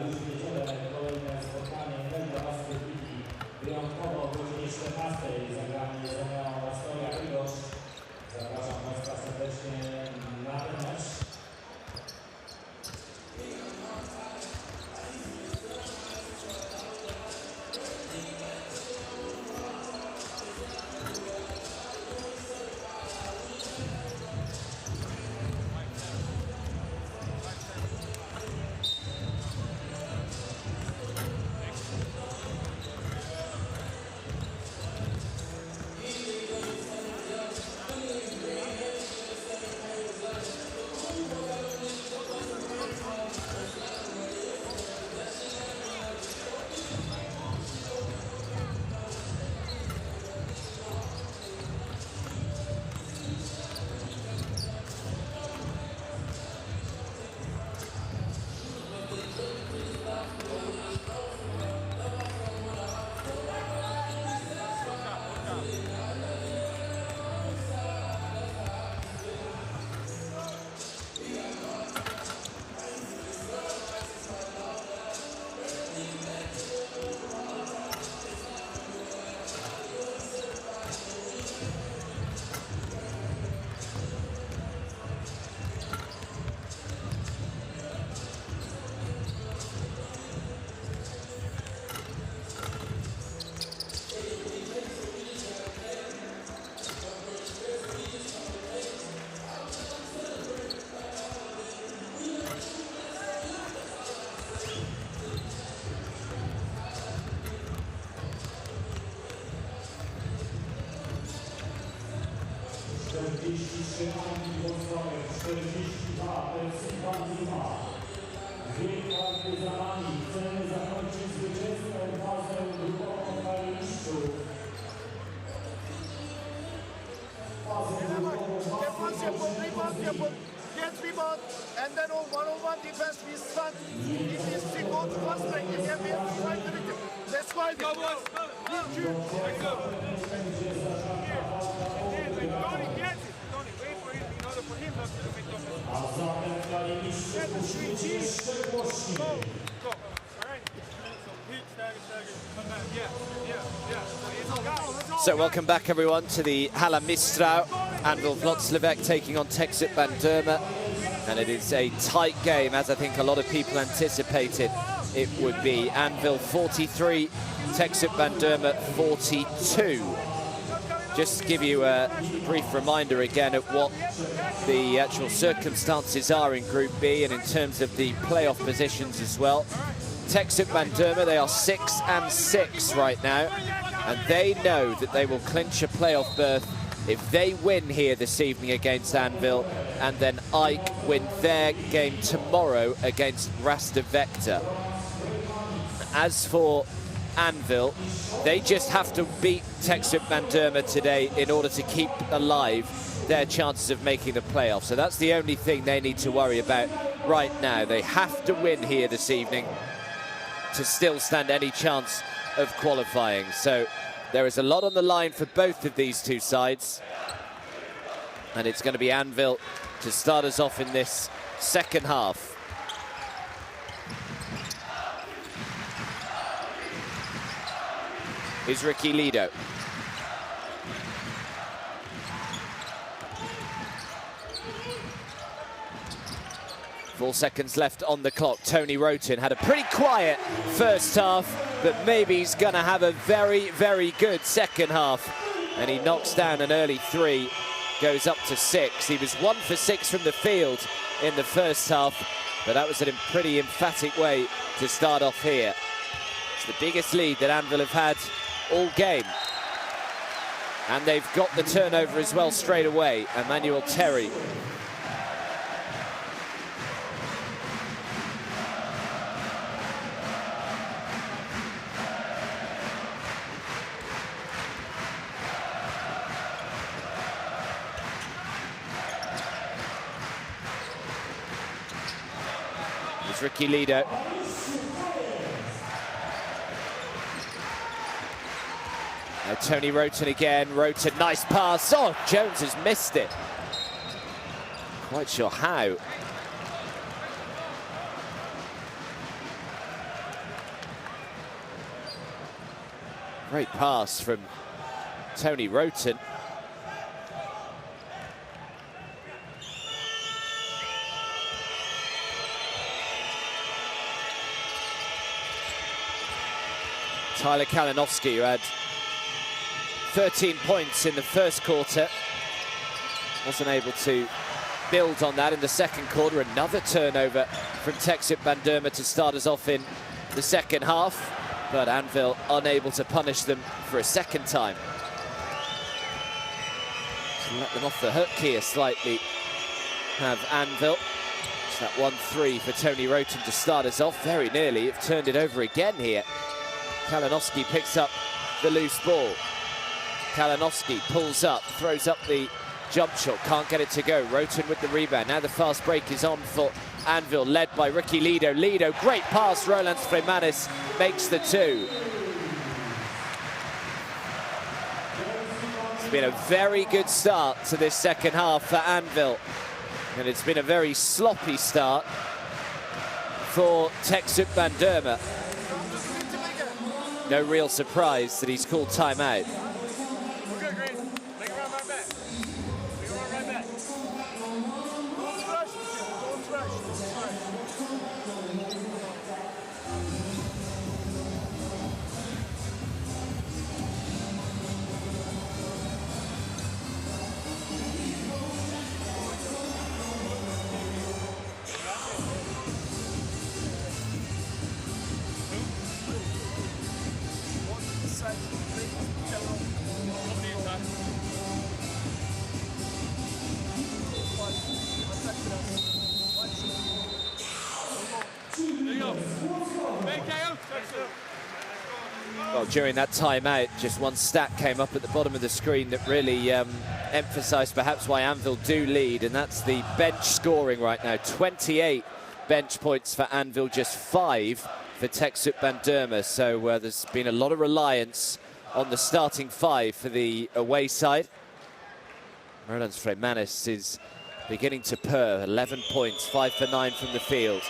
już w niedzielę kolejne spotkanie Węgorowskiej Ligi. Wyjątkowo o godzinie 14 zagranie z Romeo Astoria Rigosz. Zapraszam Państwa serdecznie na ten mecz. Anwil Wloclawek, 42, Teksüt Bandirma. Dwie karty za nami. Chcemy zakończyć zwycięską fazę grupową na liściu. Fazę grupową Get rebound, and then on one-on-one defense we start. If this thing goes fast break, again we have to find the rhythm. That's why we go. Tony gets it. Tony, wait for him in order for him not to be dominant. A zatem dla liściu musimy jeszcze głośniej. Go. All right. So hit, stagger. Come back. Yeah. So welcome back everyone to the Hala Mistrał. Anwil Wloclawek taking on Teksüt Bandirma, and it is a tight game, as I think a lot of people anticipated it would be. Anwil 43, Teksüt Bandirma 42. Just to give you a brief reminder again of what the actual circumstances are in Group B and in terms of the playoff positions as well. Teksüt Bandirma, they are 6 and 6 right now, and they know that they will clinch a playoff berth if they win here this evening against Anwil, and then Ike win their game tomorrow against Rastovector. As for Anwil, they just have to beat Teksüt Bandirma today in order to keep alive their chances of making the playoffs. So that's the only thing they need to worry about right now. They have to win here this evening to still stand any chance of qualifying. So there is a lot on the line for both of these two sides. And it's going to be Anwil to start us off in this second half. Is Ricky Lido. 4 seconds left on the clock. Tony Roten had a pretty quiet first half, but maybe he's going to have a very, very good second half. And he knocks down an early three, goes up to 6. He was 1 for 6 from the field in the first half, but that was a pretty emphatic way to start off here. It's the biggest lead that Anwil have had all game. And they've got the turnover as well straight away. Emmanuel Terry. There's Ricky Lido. Now Tony Roten again. Roten, nice pass. Oh, Jones has missed it. Quite sure how. Great pass from Tony Roten. Tyler Kalinowski, who had 13 points in the first quarter, wasn't able to build on that in the second quarter. Another turnover from Teksüt Bandirma to start us off in the second half, but Anwil unable to punish them for a second time. So let them off the hook here slightly, have Anwil. It's that 1-3 for Tony Roten to start us off. Very nearly, have turned it over again here. Kalinowski picks up the loose ball. Kalinowski pulls up, throws up the jump shot, can't get it to go. Roten with the rebound. Now the fast break is on for Anwil, led by rookie Lido. Lido, great pass. Roland Fremanis makes the 2. It's been a very good start to this second half for Anwil, and it's been a very sloppy start for Teksüt Bandirma. No real surprise that he's called timeout. We're good, Green. Make it run right back. Make it run right back. Don't rush. Don't rush. Don't rush. Well, during that timeout, just one stat came up at the bottom of the screen that really emphasised perhaps why Anwil do lead, and that's the bench scoring right now. 28 bench points for Anwil, just 5 for Teksüt Bandirma. So there's been a lot of reliance on the starting 5 for the away side. Roland Fremanis is beginning to purr. 11 points, 5 for 9 from the field.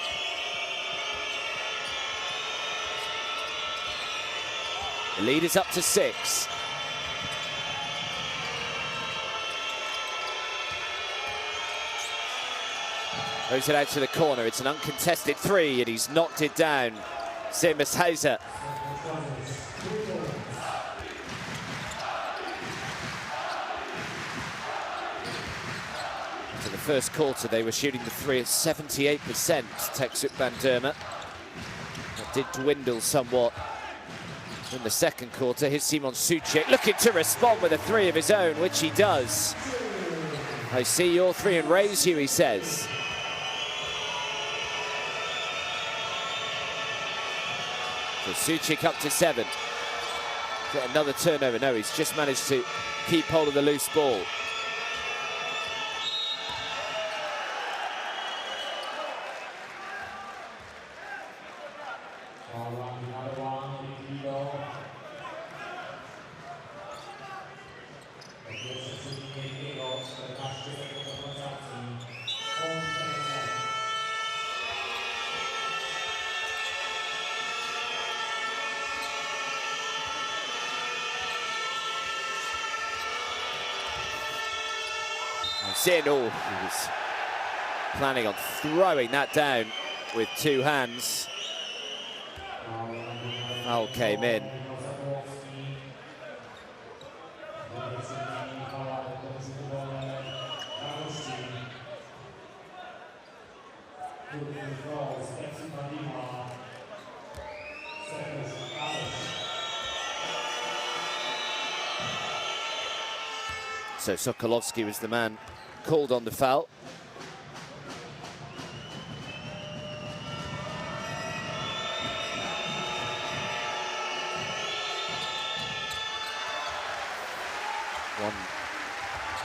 The lead is up to 6. Throws it out to the corner. It's an uncontested 3, and he's knocked it down. Seamus Heiser. For the first quarter, they were shooting the 3 at 78%, Teksüt Bandirma. That did dwindle somewhat in the second quarter. Here's Simon Sucic looking to respond with a 3 of his own, which he does. I see your 3 and raise you, he says. So Sucic up to 7. Get another turnover. No, he's just managed to keep hold of the loose ball. Zeno, he was planning on throwing that down with 2 hands. Foul came in. So Sokolowski was the man called on the foul. One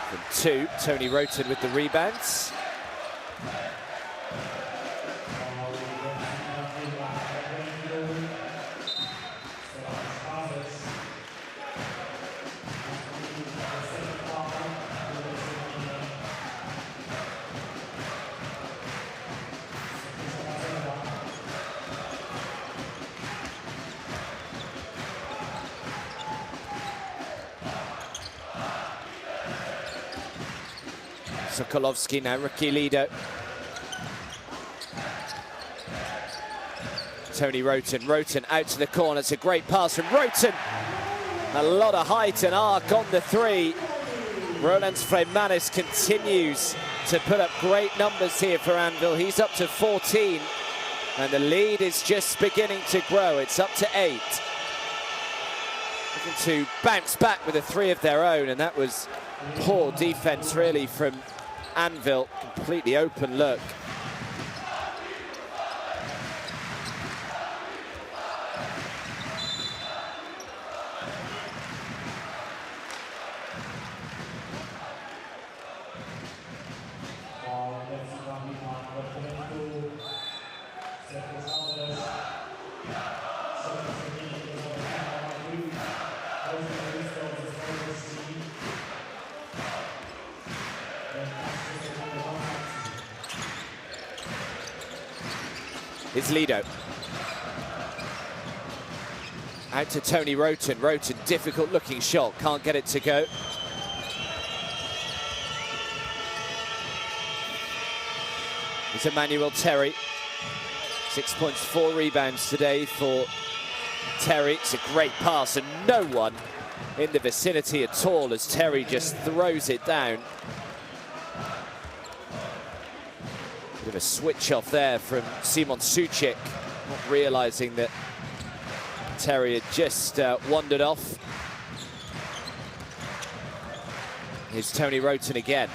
from 2. Tony Roten with the rebounds. Sokolowski now, rookie Lido. Tony Roten out to the corner. It's a great pass from Roten. A lot of height and arc on the three. Roland Freymanis continues to put up great numbers here for Anwil. He's up to 14, and the lead is just beginning to grow. It's up to 8. Looking to bounce back with a 3 of their own, and that was poor defense really from Anwil. Completely open look. It's Lido. Out to Tony Roten. Roten, difficult looking shot, can't get it to go. It's Emmanuel Terry. 6 points, 4 rebounds today for Terry. It's a great pass and no one in the vicinity at all as Terry just throws it down. Bit of a switch off there from Simon Suchik, not realizing that Terry had just wandered off. Here's Tony Roten again.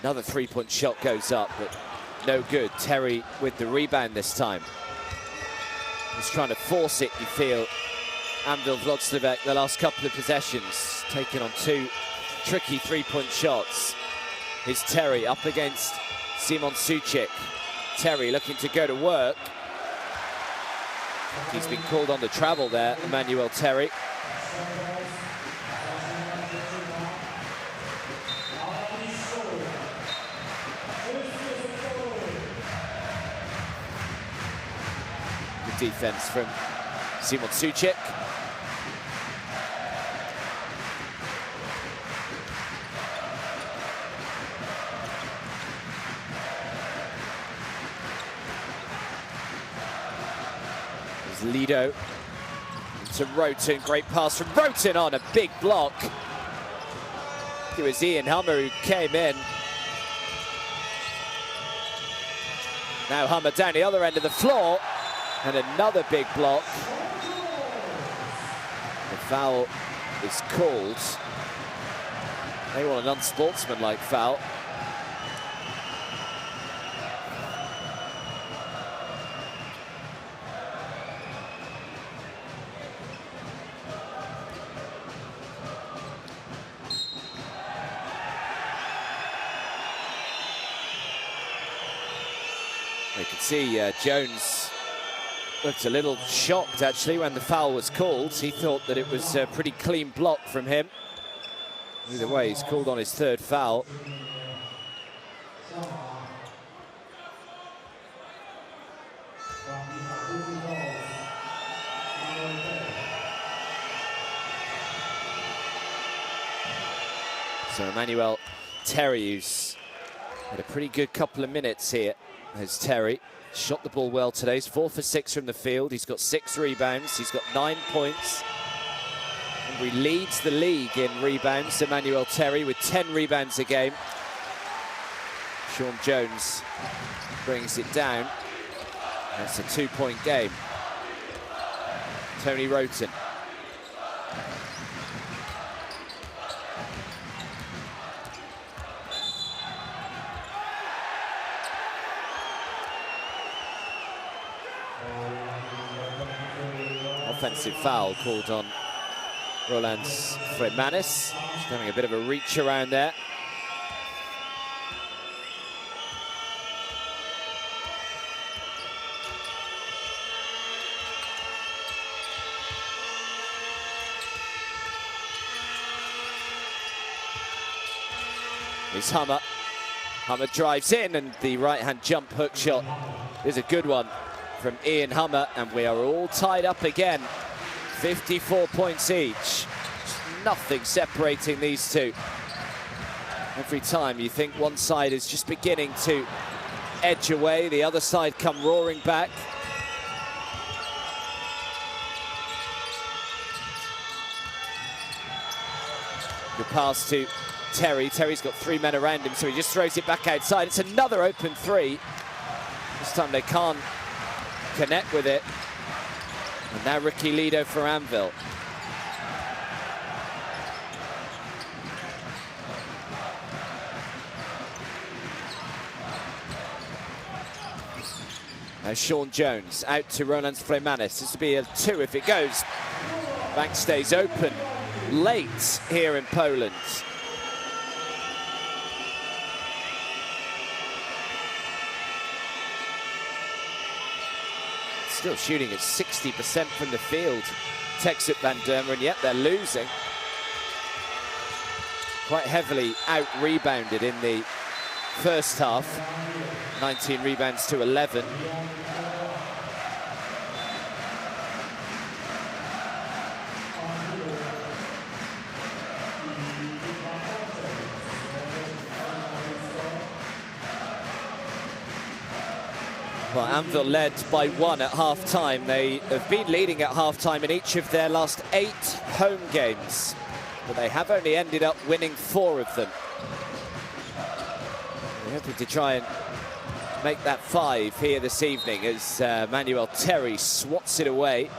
Another 3-point shot goes up, but no good. Terry with the rebound this time. He's trying to force it, you feel. Anwil Wloclawek, the last couple of possessions, taking on 2 tricky 3-point shots. Here's Terry up against Simon Suchik. Terry looking to go to work. He's been called on to travel there, Emmanuel Terry. Good defense from Simon Suchik. Lido to Roten, great pass from Roten on a big block. It was Ian Hummer who came in. Now Hummer down the other end of the floor, and another big block. The foul is called. They want an unsportsmanlike foul. You could see Jones looked a little shocked actually when the foul was called. He thought that it was a pretty clean block from him. Either way, he's called on his 3rd foul. So Emmanuel Terry, who's had a pretty good couple of minutes here. There's Terry, shot the ball well today. He's 4 for 6 from the field. He's got 6 rebounds. He's got 9 points. And he leads the league in rebounds, Emmanuel Terry, with 10 rebounds a game. Sean Jones brings it down. That's a 2-point game. Tony Roten. Offensive foul called on Roland Freymanis. Just having a bit of a reach around there. Here's Hummer. Hummer drives in, and the right-hand jump hook shot is a good one from Ian Hummer, and we are all tied up again. 54 points each. Nothing separating these two. Every time you think one side is just beginning to edge away, the other side come roaring back. The pass to Terry. Terry's got 3 men around him, so he just throws it back outside. It's another open 3. This time they can't connect with it. And now Ricky Lido for Anwil. Now Sean Jones out to Roland Flemanis. This will be a 2 if it goes. Bank stays open late here in Poland. Still shooting at 60% from the field, Teksüt Bandirma, and yet they're losing. Quite heavily out-rebounded in the first half. 19 rebounds to 11. Well, Anwil led by 1 at half-time. They have been leading at half-time in each of their last 8 home games, but they have only ended up winning 4 of them. They're hoping to try and make that 5 here this evening as Manuel Terry swats it away.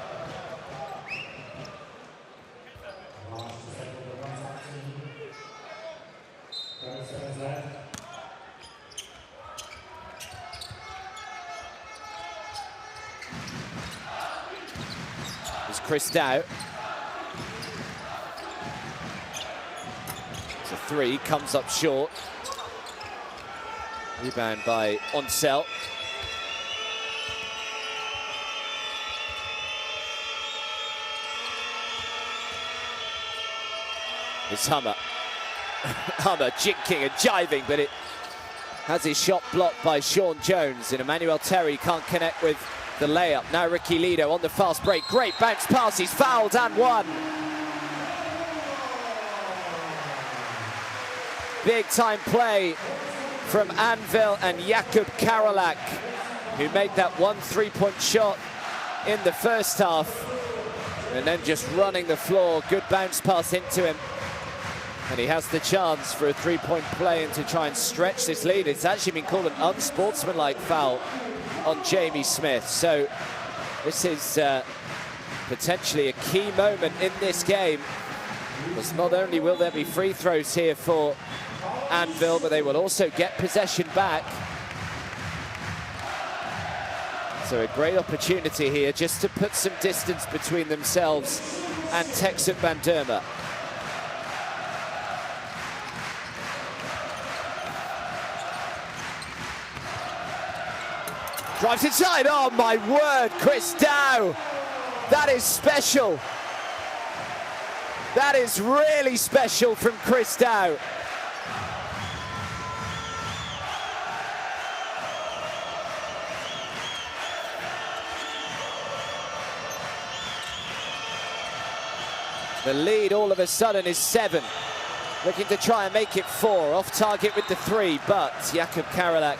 There's Chris Dow. It's a 3, comes up short. Rebound by Onsel. It's Hummer. Hummer jinking and jiving, but it has his shot blocked by Sean Jones, and Emmanuel Terry can't connect with the layup. Now Ricky Lido on the fast break. Great bounce pass, he's fouled and won. Big time play from Anwil and Jakub Karolak, who made that 1 3-point shot in the first half, and then just running the floor. Good bounce pass into him, and he has the chance for a 3-point play and to try and stretch this lead. It's actually been called an unsportsmanlike foul on Jamie Smith, so this is potentially a key moment in this game, because not only will there be free throws here for Anwil, but they will also get possession back. So a great opportunity here just to put some distance between themselves and Teksüt Bandirma. Drives inside, oh my word, Chris Dow. That is special. That is really special from Chris Dow. The lead all of a sudden is 7. Looking to try and make it 4. Off target with the 3, but Jakub Karolak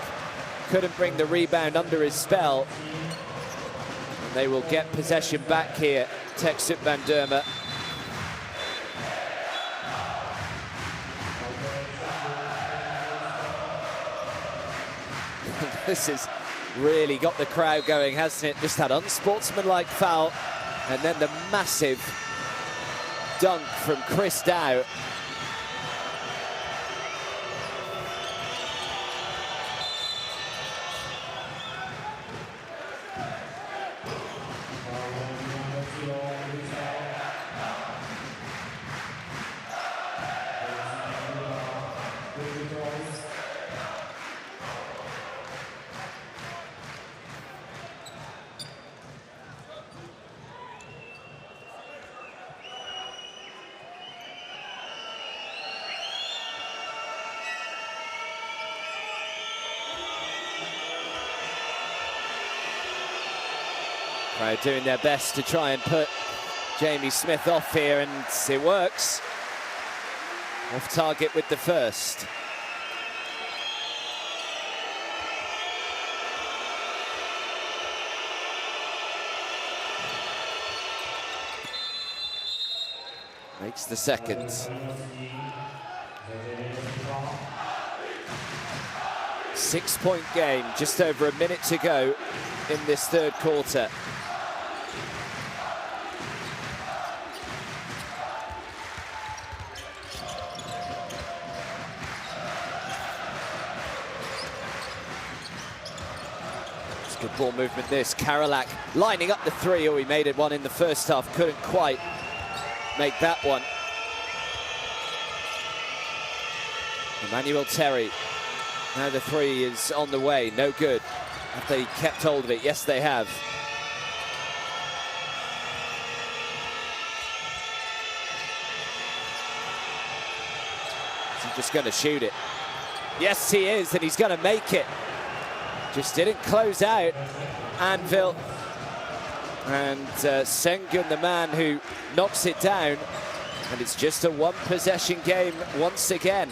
couldn't bring the rebound under his spell. And they will get possession back here, Teksüt Bandirma. This has really got the crowd going, hasn't it? Just that unsportsmanlike foul, and then the massive dunk from Chris Dow. Right, doing their best to try and put Jamie Smith off here, and it works. Off target with the first. Makes the second. 6-point game, just over a minute to go in this third quarter. It's good ball movement this. Karolak lining up the three. Oh, he made it one in the first half. Couldn't quite make that one. Emmanuel Terry. Now the three is on the way, no good. Have they kept hold of it? Yes, they have. Is he just going to shoot it? Yes, he is, and he's going to make it. Just didn't close out. Anwil. And Sengun, the man who knocks it down. And it's just a one-possession game once again.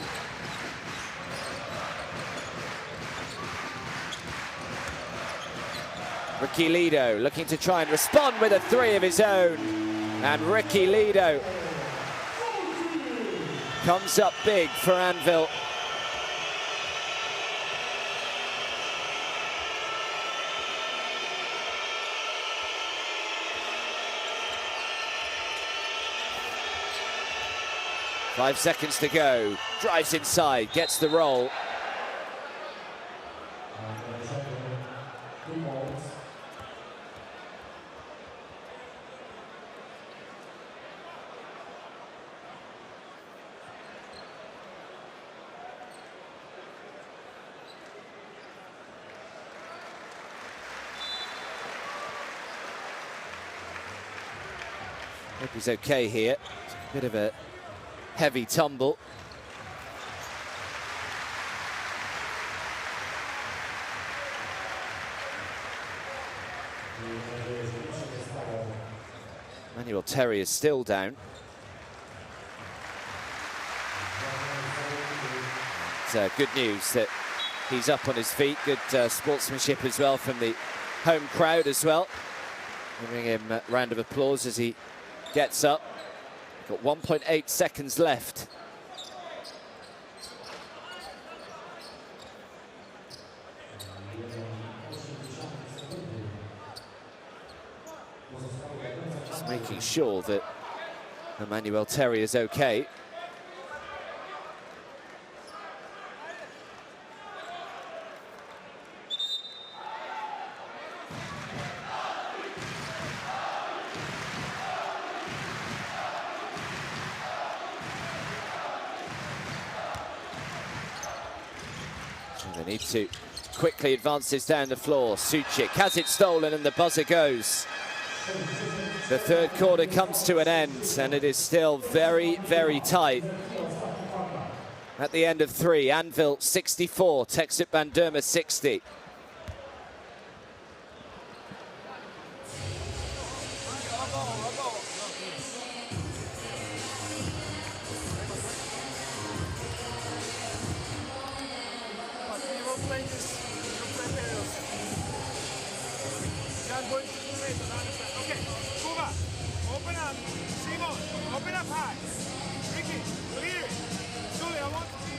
Ricky Lido looking to try and respond with a three of his own. And Ricky Lido comes up big for Anwil. Five seconds to go. Drives inside, gets the roll. Hope he's okay here. Bit of a heavy tumble. Emmanuel Terry is still down. It's good news that he's up on his feet. Good sportsmanship as well from the home crowd as well. Giving him a round of applause as he gets up. Got 1.8 seconds left. Just making sure that Emmanuel Terry is okay. They need to quickly advance this down the floor. Suchik has it stolen and the buzzer goes. The third quarter comes to an end and it is still very, very tight. At the end of three, Anwil 64, Teksüt Bandirma 60. Okay, Kuba, open up. Simon, open up high. Ricky, clear it. Julie, I want to see.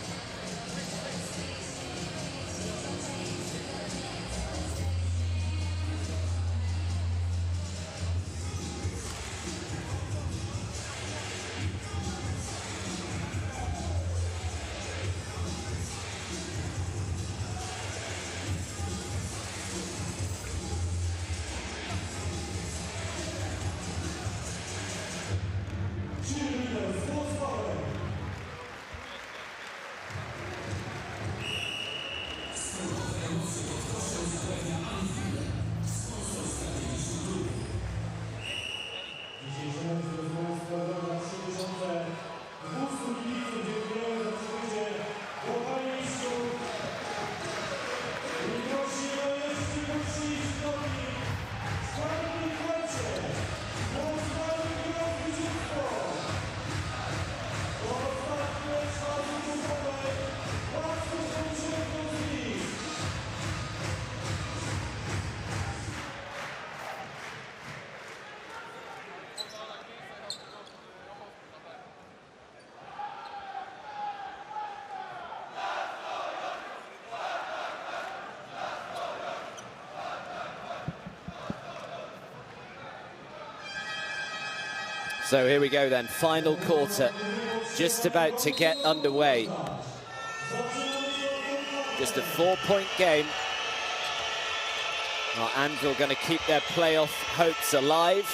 So here we go then, final quarter, just about to get underway. Just a 4-point game. Are Anwil going to keep their playoff hopes alive?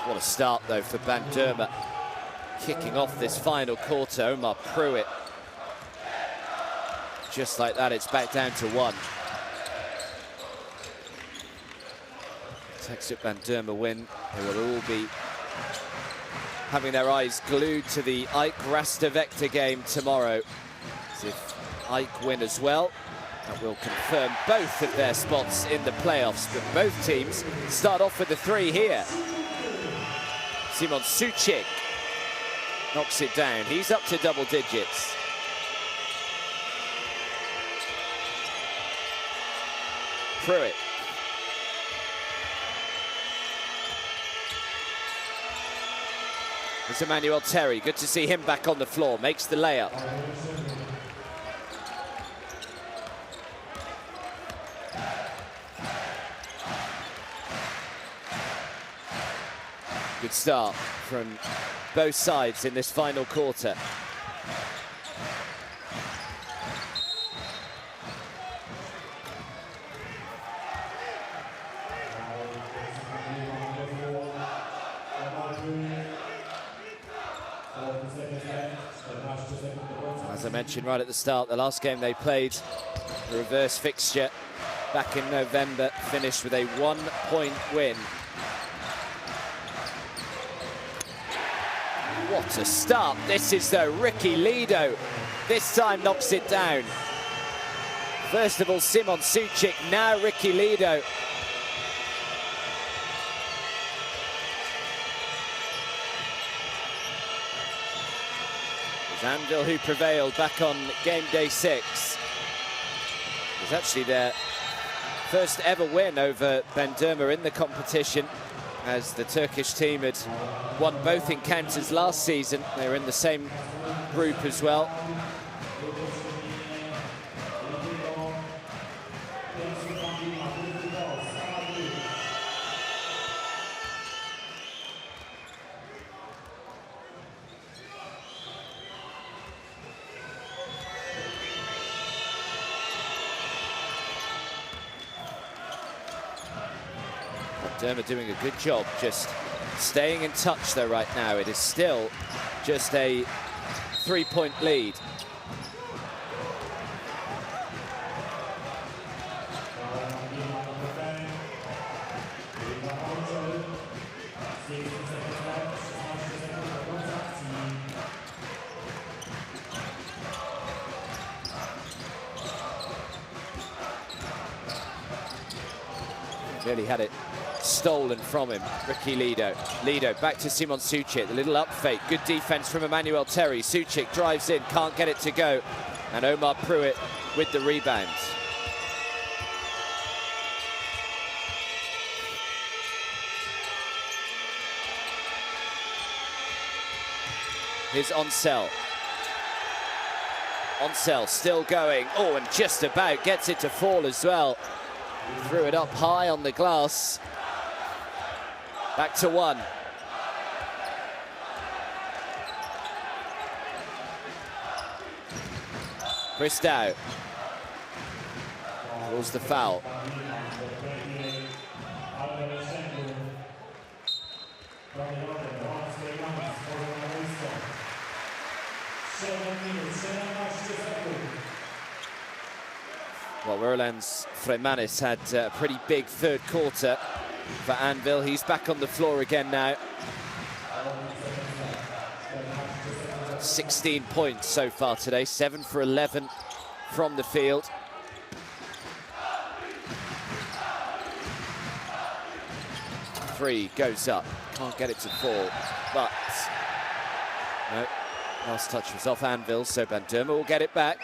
What a start though for Bandirma. Kicking off this final quarter, Omar Pruitt. Just like that, it's back down to 1. Teksüt Bandirma win. They will all be having their eyes glued to the Ike Rastavector game tomorrow. As if Ike win as well, that will confirm both of their spots in the playoffs. But both teams start off with the 3 here. Simon Suchik knocks it down. He's up to double digits. Pruitt. It's Emmanuel Terry. Good to see him back on the floor. Makes the layup. Good start from both sides in this final quarter. As I mentioned right at the start, the last game they played, the reverse fixture back in November, finished with a 1-point win. What a start this is though. Ricky Lido this time knocks it down. First of all, Simon Suchik, now Ricky Lido. It's Anwil who prevailed back on game day 6. It was actually their first ever win over Bandirma in the competition, as the Turkish team had won both encounters last season. They were in the same group as well. Bandirma doing a good job just staying in touch though right now. It is still just a 3-point lead. Really had it stolen from him, Ricky Lido. Lido back to Simon Suchik, the little up fake. Good defense from Emmanuel Terry. Suchik drives in, can't get it to go. And Omar Pruitt with the rebound. Here's Onsell. Onsell still going. Oh, and just about gets it to fall as well. Threw it up high on the glass. Back to 1. Christou draws the foul. Well, Roland Fremanis had a pretty big third quarter for Anwil. He's back on the floor again now. 16 points so far today, 7 for 11 from the field. Three goes up, can't get it to fall, but no, last touch was off Anwil, so Bandirma will get it back.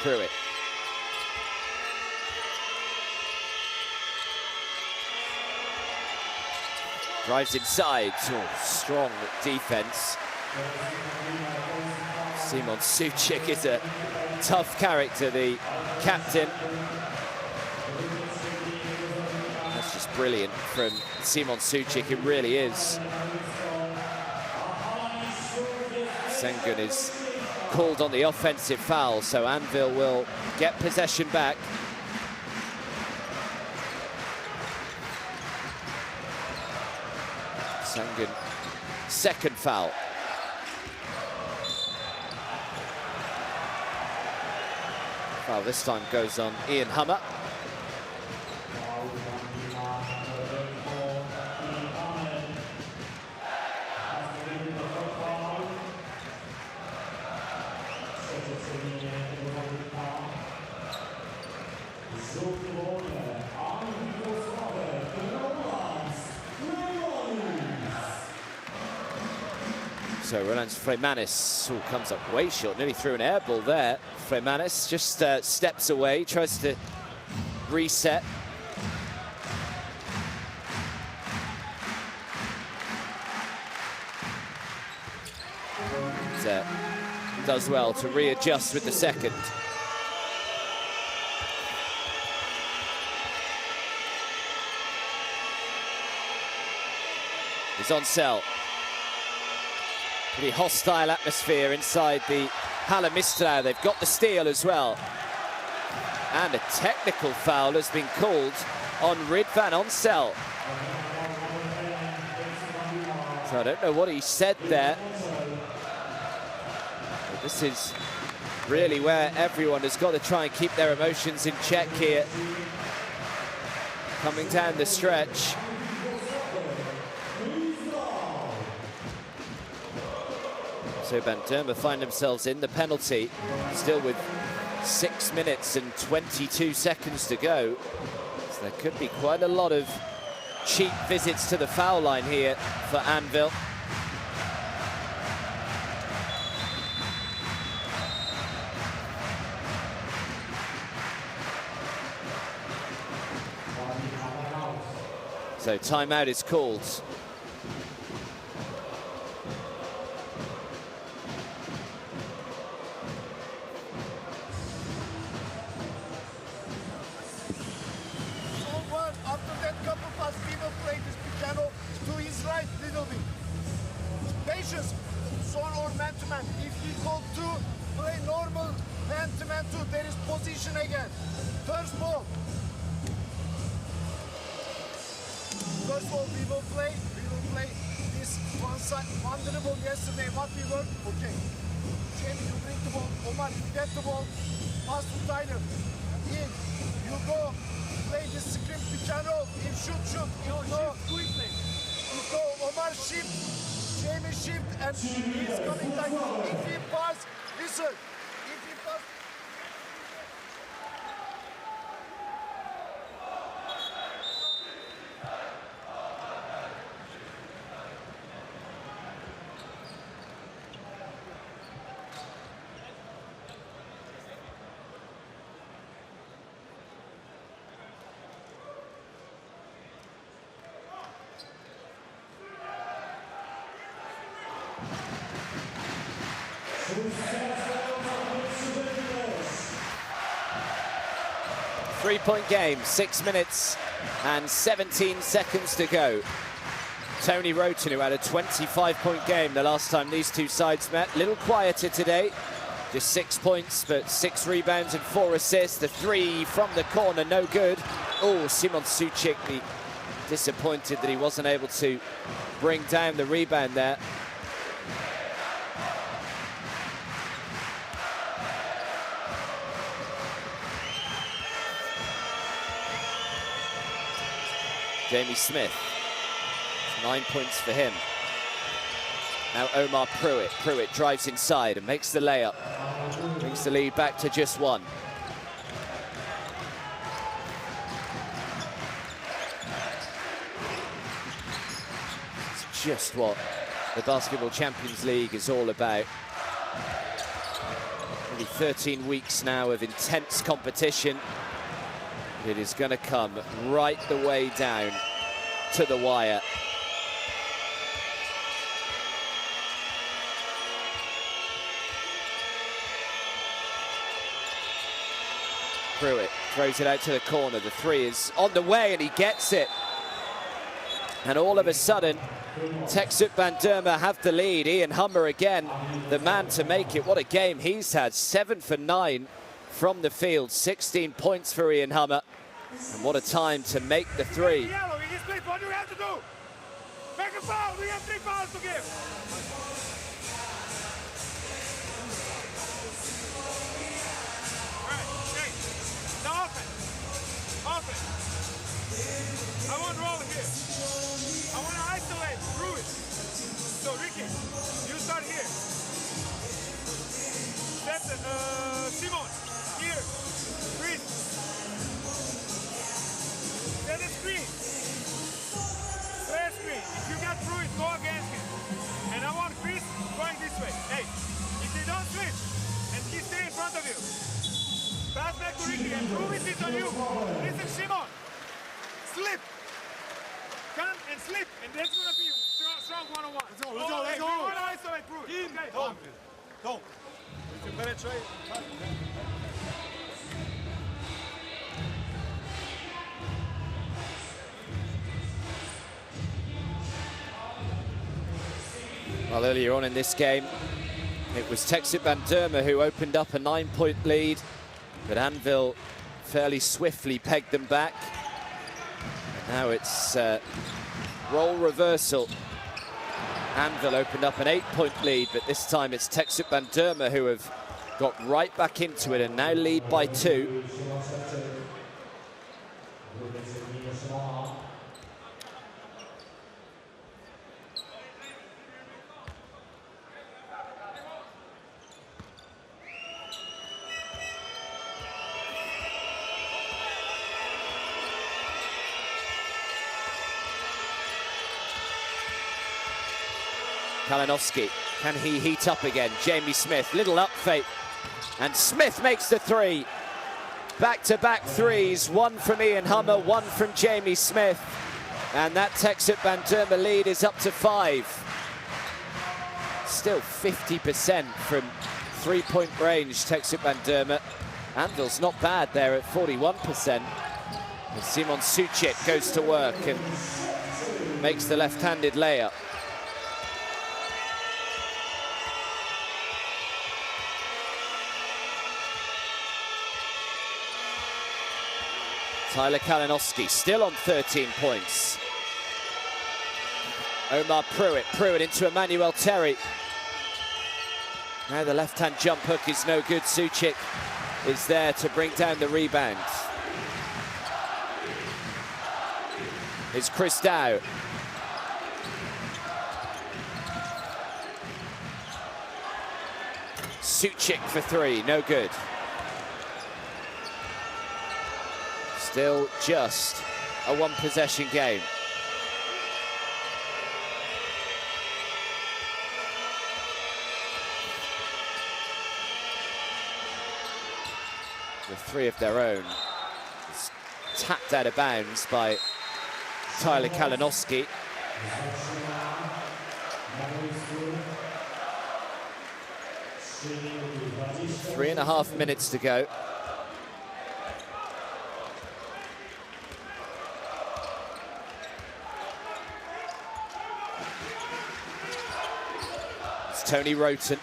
Pruitt. Drives inside. Oh, strong defense. Simon Suchik is a tough character, the captain. That's just brilliant from Simon Suchik, it really is. Sengun is called on the offensive foul, so Anwil will get possession back. Sengun, second foul. Foul this time goes on Ian Hummer. So Roland Freymanis comes up way short, nearly threw an air ball there. Freymanis just steps away, tries to reset. Does well to readjust with the second. He's on cell. Pretty hostile atmosphere inside the Halle Mistral. They've got the steal as well. And a technical foul has been called on Ridvan Onsel. So I don't know what he said there. But this is really where everyone has got to try and keep their emotions in check here. Coming down the stretch. So Bandirma find themselves in the penalty, still with 6 minutes and 22 seconds to go. So there could be quite a lot of cheap visits to the foul line here for Anwil. So timeout is called. Three-point game, 6 minutes and 17 seconds to go. Tony Roten, who had a 25-point game the last time these two sides met. Little quieter today, just 6 points, but 6 rebounds and 4 assists. The three from the corner, no good. Oh, Simon Suchik, disappointed that he wasn't able to bring down the rebound there. Jamie Smith, 9 points for him. Now Omar Pruitt. Pruitt drives inside and makes the layup. Brings the lead back to just 1. It's just what the Basketball Champions League is all about. Only 13 weeks now of intense competition. It is going to come right the way down to the wire. Pruitt throws it out to the corner. The three is on the way, and he gets it. And all of a sudden, Teksüt Bandirma have the lead. Ian Hummer again, the man to make it. What a game he's had. 7 for 9 from the field. 16 points for Ian Hummer. And what a time to make the three. Yellow, in this place, what do we have to do? Make a foul. We have 3 fouls to give. Right, okay. Now offense. I want roll here. I want to isolate, through it. So Ricky, you start here. Set Simon, here. Chris. Set a screen. Clear screen. If you get through it, go against him. And I want Chris going this way. Hey, if they don't switch, and he stay in front of you, pass back to Ricky and prove it is on you. Listen, Simon. Slip. Come and slip, and that's gonna be strong one-on-one. Let's go. Let's go. We want to isolate Pruitt. Okay. Go. We can penetrate. Well, earlier on in this game, it was Teksüt Bandirma who opened up a 9-point lead, but Anwil fairly swiftly pegged them back. Now it's role reversal. Anwil opened up an 8-point lead, but this time it's Teksüt Bandirma who have got right back into it and now lead by 2. Kalinowski, can he heat up again? Jamie Smith, little up fake, and Smith makes the 3. Back-to-back threes, 1 from Ian Hummer, 1 from Jamie Smith, and that Teksüt Bandirma lead is up to 5. Still 50% from 3-point range, Teksüt Bandirma. Anvil's not bad there at 41%. And Simon Sucic goes to work and makes the left-handed layup. Tyler Kalinowski still on 13 points. Omar Pruitt into Emmanuel Terry. Now the left-hand jump hook is no good. Sucic is there to bring down the rebound. It's Chris Dow. Sucic for 3, no good. Still just a 1-possession game. The 3 of their own. It's tapped out of bounds by Tyler Kalinowski. Three and a half minutes to go. Tony Roten.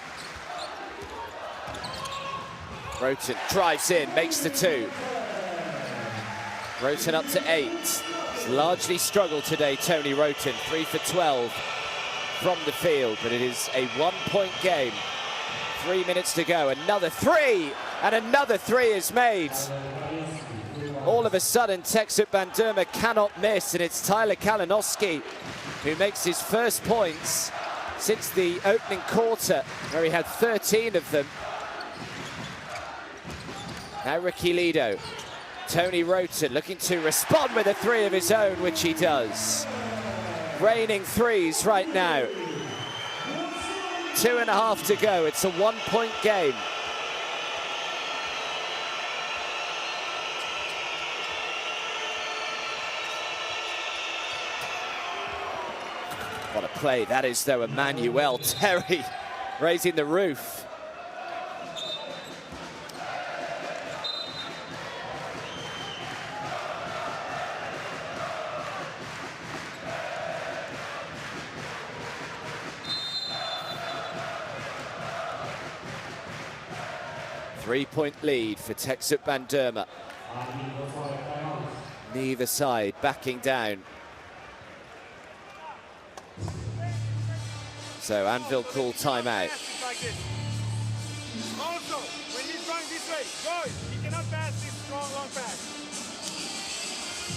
Roten drives in, makes the 2. Roten up to 8. He's largely struggled today, Tony Roten. 3 for 12 from the field, but it is a 1-point game. 3 minutes to go. Another 3, and another 3 is made. All of a sudden, Teksüt Bandirma cannot miss, and it's Tyler Kalinowski who makes his first points since the opening quarter, where he had 13 of them. Now Ricky Lido. Tony Roten looking to respond with a 3 of his own, which he does. Raining threes right now. 2.5 to go. It's a 1-point game. What a play that is, though. Emmanuel Terry raising the roof. 3-point lead for Teksüt Bandirma. Neither side backing down. So Anwil call timeout. Also, when he's going this way, go. He cannot pass this strong long pass.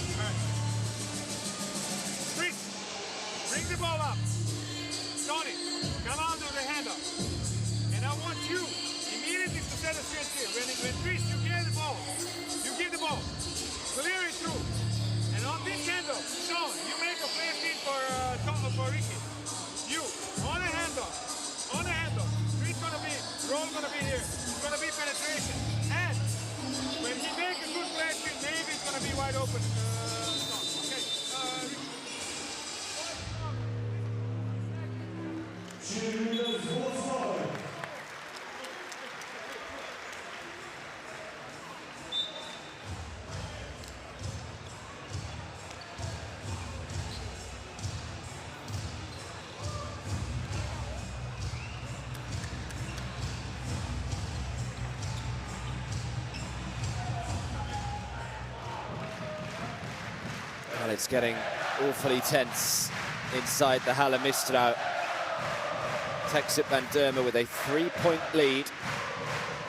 All right. Chris, bring the ball up. Tony, come on to the handoff. And I want you immediately to set a screen here. When Chris, you get the ball, you give the ball, clear it through. And on this handoff, Sean, you make a play feed for Ricky. You, on a handoff, Chris gonna be, roll gonna be here. It's gonna be penetration. And when he make a good play feed, maybe it's gonna be wide open. Sean. Okay, Well, it's getting awfully tense inside the Hala Mistrau. Teksüt Bandirma with a 3-point lead.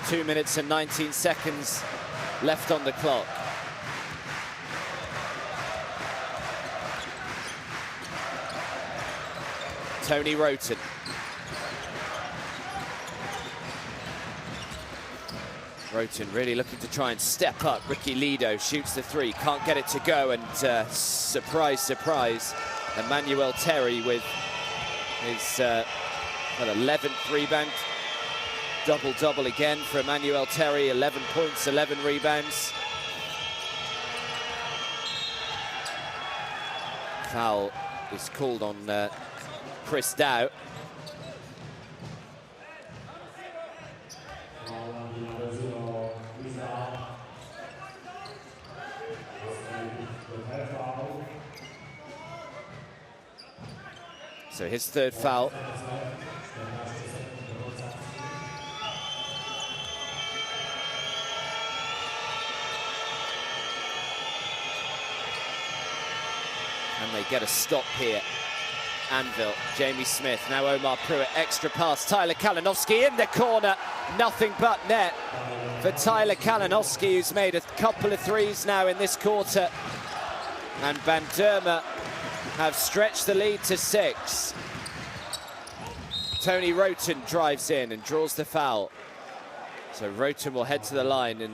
2 minutes and 19 seconds left on the clock. Tony Roten. Roten really looking to try and step up. Ricky Lido shoots the three, can't get it to go, and surprise, surprise, Emmanuel Terry with his 11th rebound. Double-double again for Emmanuel Terry, 11 points, 11 rebounds. Foul is called on Chris Dow. So his third foul. And they get a stop here. Anwil, Jamie Smith, now Omar Pruitt, extra pass, Tyler Kalinowski in the corner, nothing but net for Tyler Kalinowski, who's made a couple of threes now in this quarter. And Bandirma have stretched the lead to 6. Tony Roten drives in and draws the foul. So Roten will head to the line and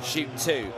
shoot 2.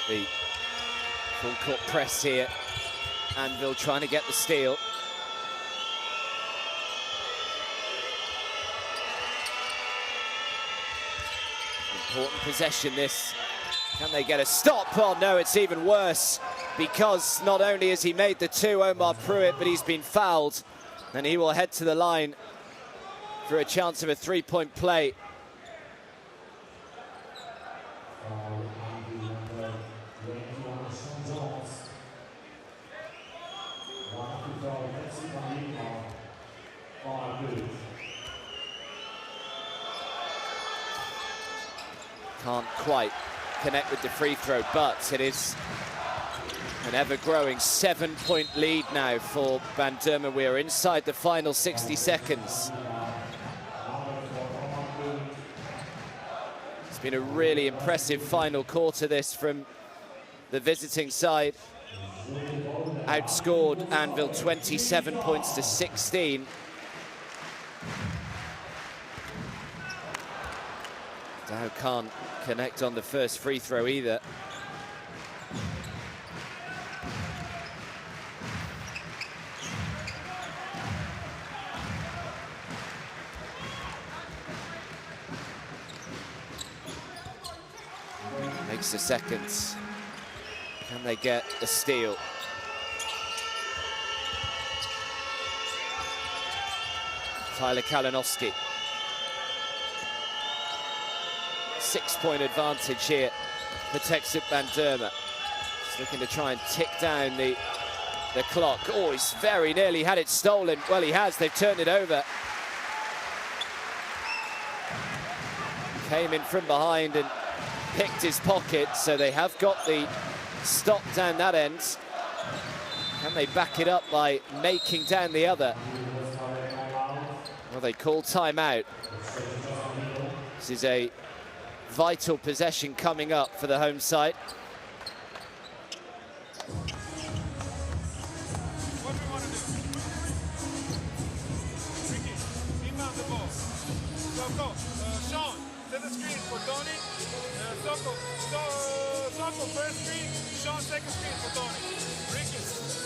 The full court press here. Anwil trying to get the steal. Important possession this. Can they get a stop? Oh no, it's even worse, because not only has he made the 2, Omar Pruitt, but he's been fouled, and he will head to the line for a chance of a 3-point play. Can't quite connect with the free throw, but it is an ever-growing 7-point lead now for Bandirma. We are inside the final 60 seconds. It's been a really impressive final quarter, this, from the visiting side. Outscored Anvil 27 points to 16. Dow can't connect on the first free throw either. Makes the seconds. Can they get a steal? Tyler Kalinowski. 6-point advantage here for Teksüt Bandirma. Just looking to try and tick down the clock. Oh, he's very nearly had it stolen. Well, he has. They've turned it over. Came in from behind and picked his pocket, so they have got the stop down that end. Can they back it up by making down the other? Well, they call timeout. This is a vital possession coming up for the home side. What do we want to do? Ricky, inbound the ball. Soko, Sean, set the screen for Tony. Soko first screen, Sean second screen for Tony. Ricky,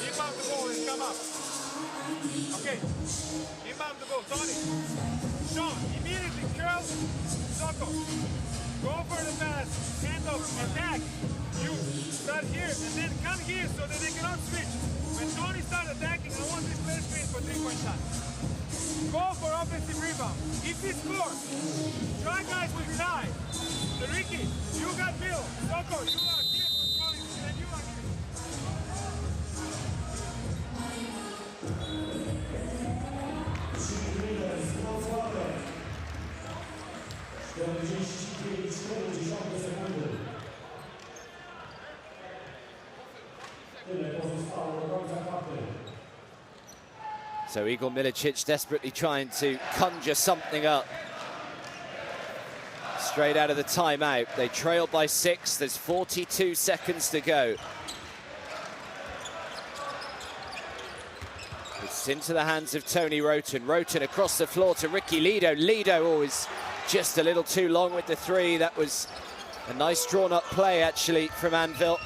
inbound the ball and come up. Okay, inbound the ball, Tony. Sean, immediately curl, Soko. Go for the pass, hand up, attack. You start here and then come here so that they cannot switch. When Tony starts attacking, I want this play screen for 3-point shot. Go for offensive rebound. If he scores, try guys will be high. So Ricky, you got Bill. Soko, you are here controlling, and you are here. So Igor Milicic desperately trying to conjure something up. Straight out of the timeout. They trail by 6. There's 42 seconds to go. It's into the hands of Tony Roten. Roten across the floor to Ricky Lido. Lido always just a little too long with the 3. That was a nice drawn-up play, actually, from Anvil.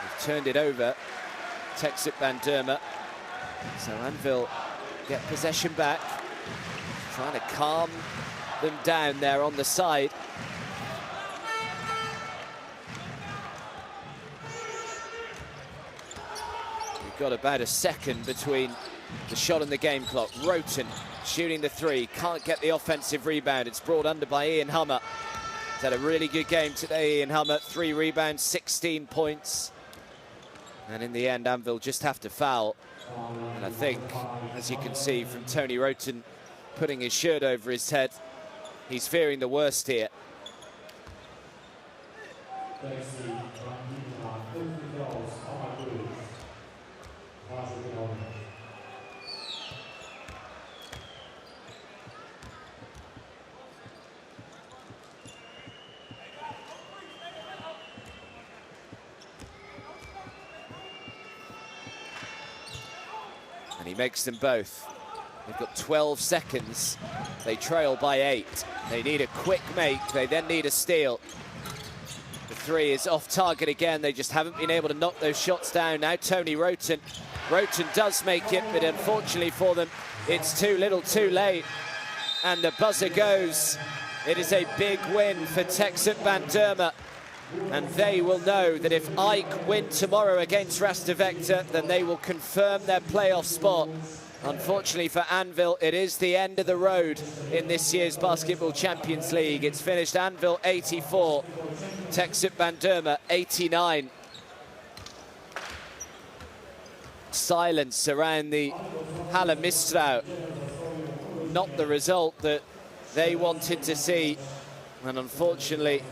They've turned it over. Teksüt Bandirma. So Anvil get possession back. Trying to calm them down there on the side. We've got about a second between the shot and the game clock. Roten shooting the 3. Can't get the offensive rebound. It's brought under by Ian Hummer. He's had a really good game today, Ian Hummer. 3 rebounds, 16 points. And in the end, Anvil just have to foul. And I think, as you can see from Tony Roten putting his shirt over his head, he's fearing the worst here. And he makes them both. They've got 12 seconds. They trail by 8. They need a quick make. They then need a steal. The 3 is off target again. They just haven't been able to knock those shots down. Now Tony Roten. Roten does make it, but unfortunately for them, it's too little too late. And the buzzer goes. It is a big win for Teksüt Bandirma. And they will know that if Ike win tomorrow against Rastavector, then they will confirm their playoff spot. Unfortunately for Anvil, it is the end of the road in this year's Basketball Champions League. It's finished Anvil 84, Teksüt Bandirma 89. Silence around the Hala Mistrau. Not the result that they wanted to see. And unfortunately,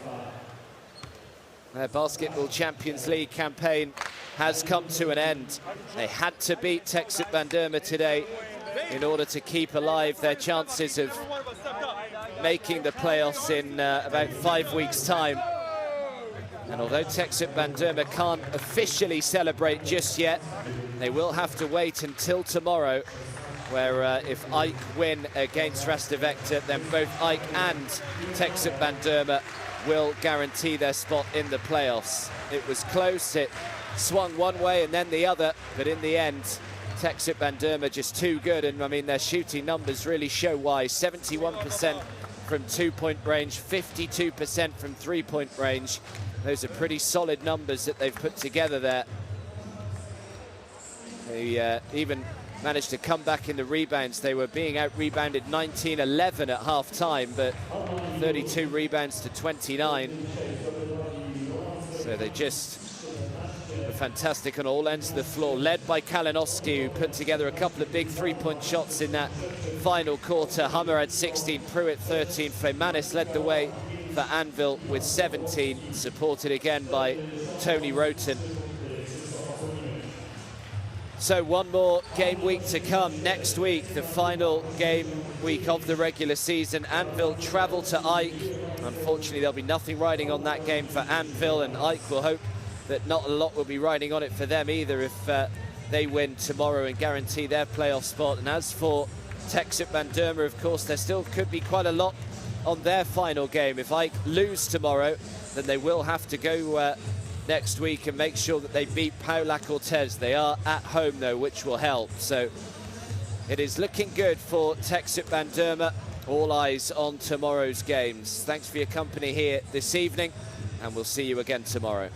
their Basketball Champions League campaign has come to an end. They had to beat Teksüt Bandirma today in order to keep alive their chances of making the playoffs in about 5 weeks' time. And although Teksüt Bandirma can't officially celebrate just yet, they will have to wait until tomorrow, where if AEK win against Rastovector, then both AEK and Teksüt Bandirma will guarantee their spot in the playoffs. It was close, it swung one way and then the other, but in the end, Teksüt Bandirma just too good, and I mean their shooting numbers really show why. 71% from 2-point range, 52% from 3-point range. Those are pretty solid numbers that they've put together there. They even managed to come back in the rebounds. They were being out-rebounded 19-11 at half-time, but 32 rebounds to 29. So they just were fantastic on all ends of the floor, led by Kalinowski, who put together a couple of big three-point shots in that final quarter. Hummer had 16, Pruitt 13. Fleimanis led the way for Anwil with 17, supported again by Tony Roten. So one more game week to come. Next week, the final game week of the regular season. Anwil travel to AEK. Unfortunately, there'll be nothing riding on that game for Anwil, and AEK will hope that not a lot will be riding on it for them either if they win tomorrow and guarantee their playoff spot. And as for Teksüt Bandirma, of course, there still could be quite a lot on their final game. If AEK lose tomorrow, then they will have to go next week and make sure that they beat Pau La Cortez. They are at home though, which will help. So it is looking good for Teksüt Bandirma. All eyes on tomorrow's games. Thanks for your company here this evening, and we'll see you again tomorrow.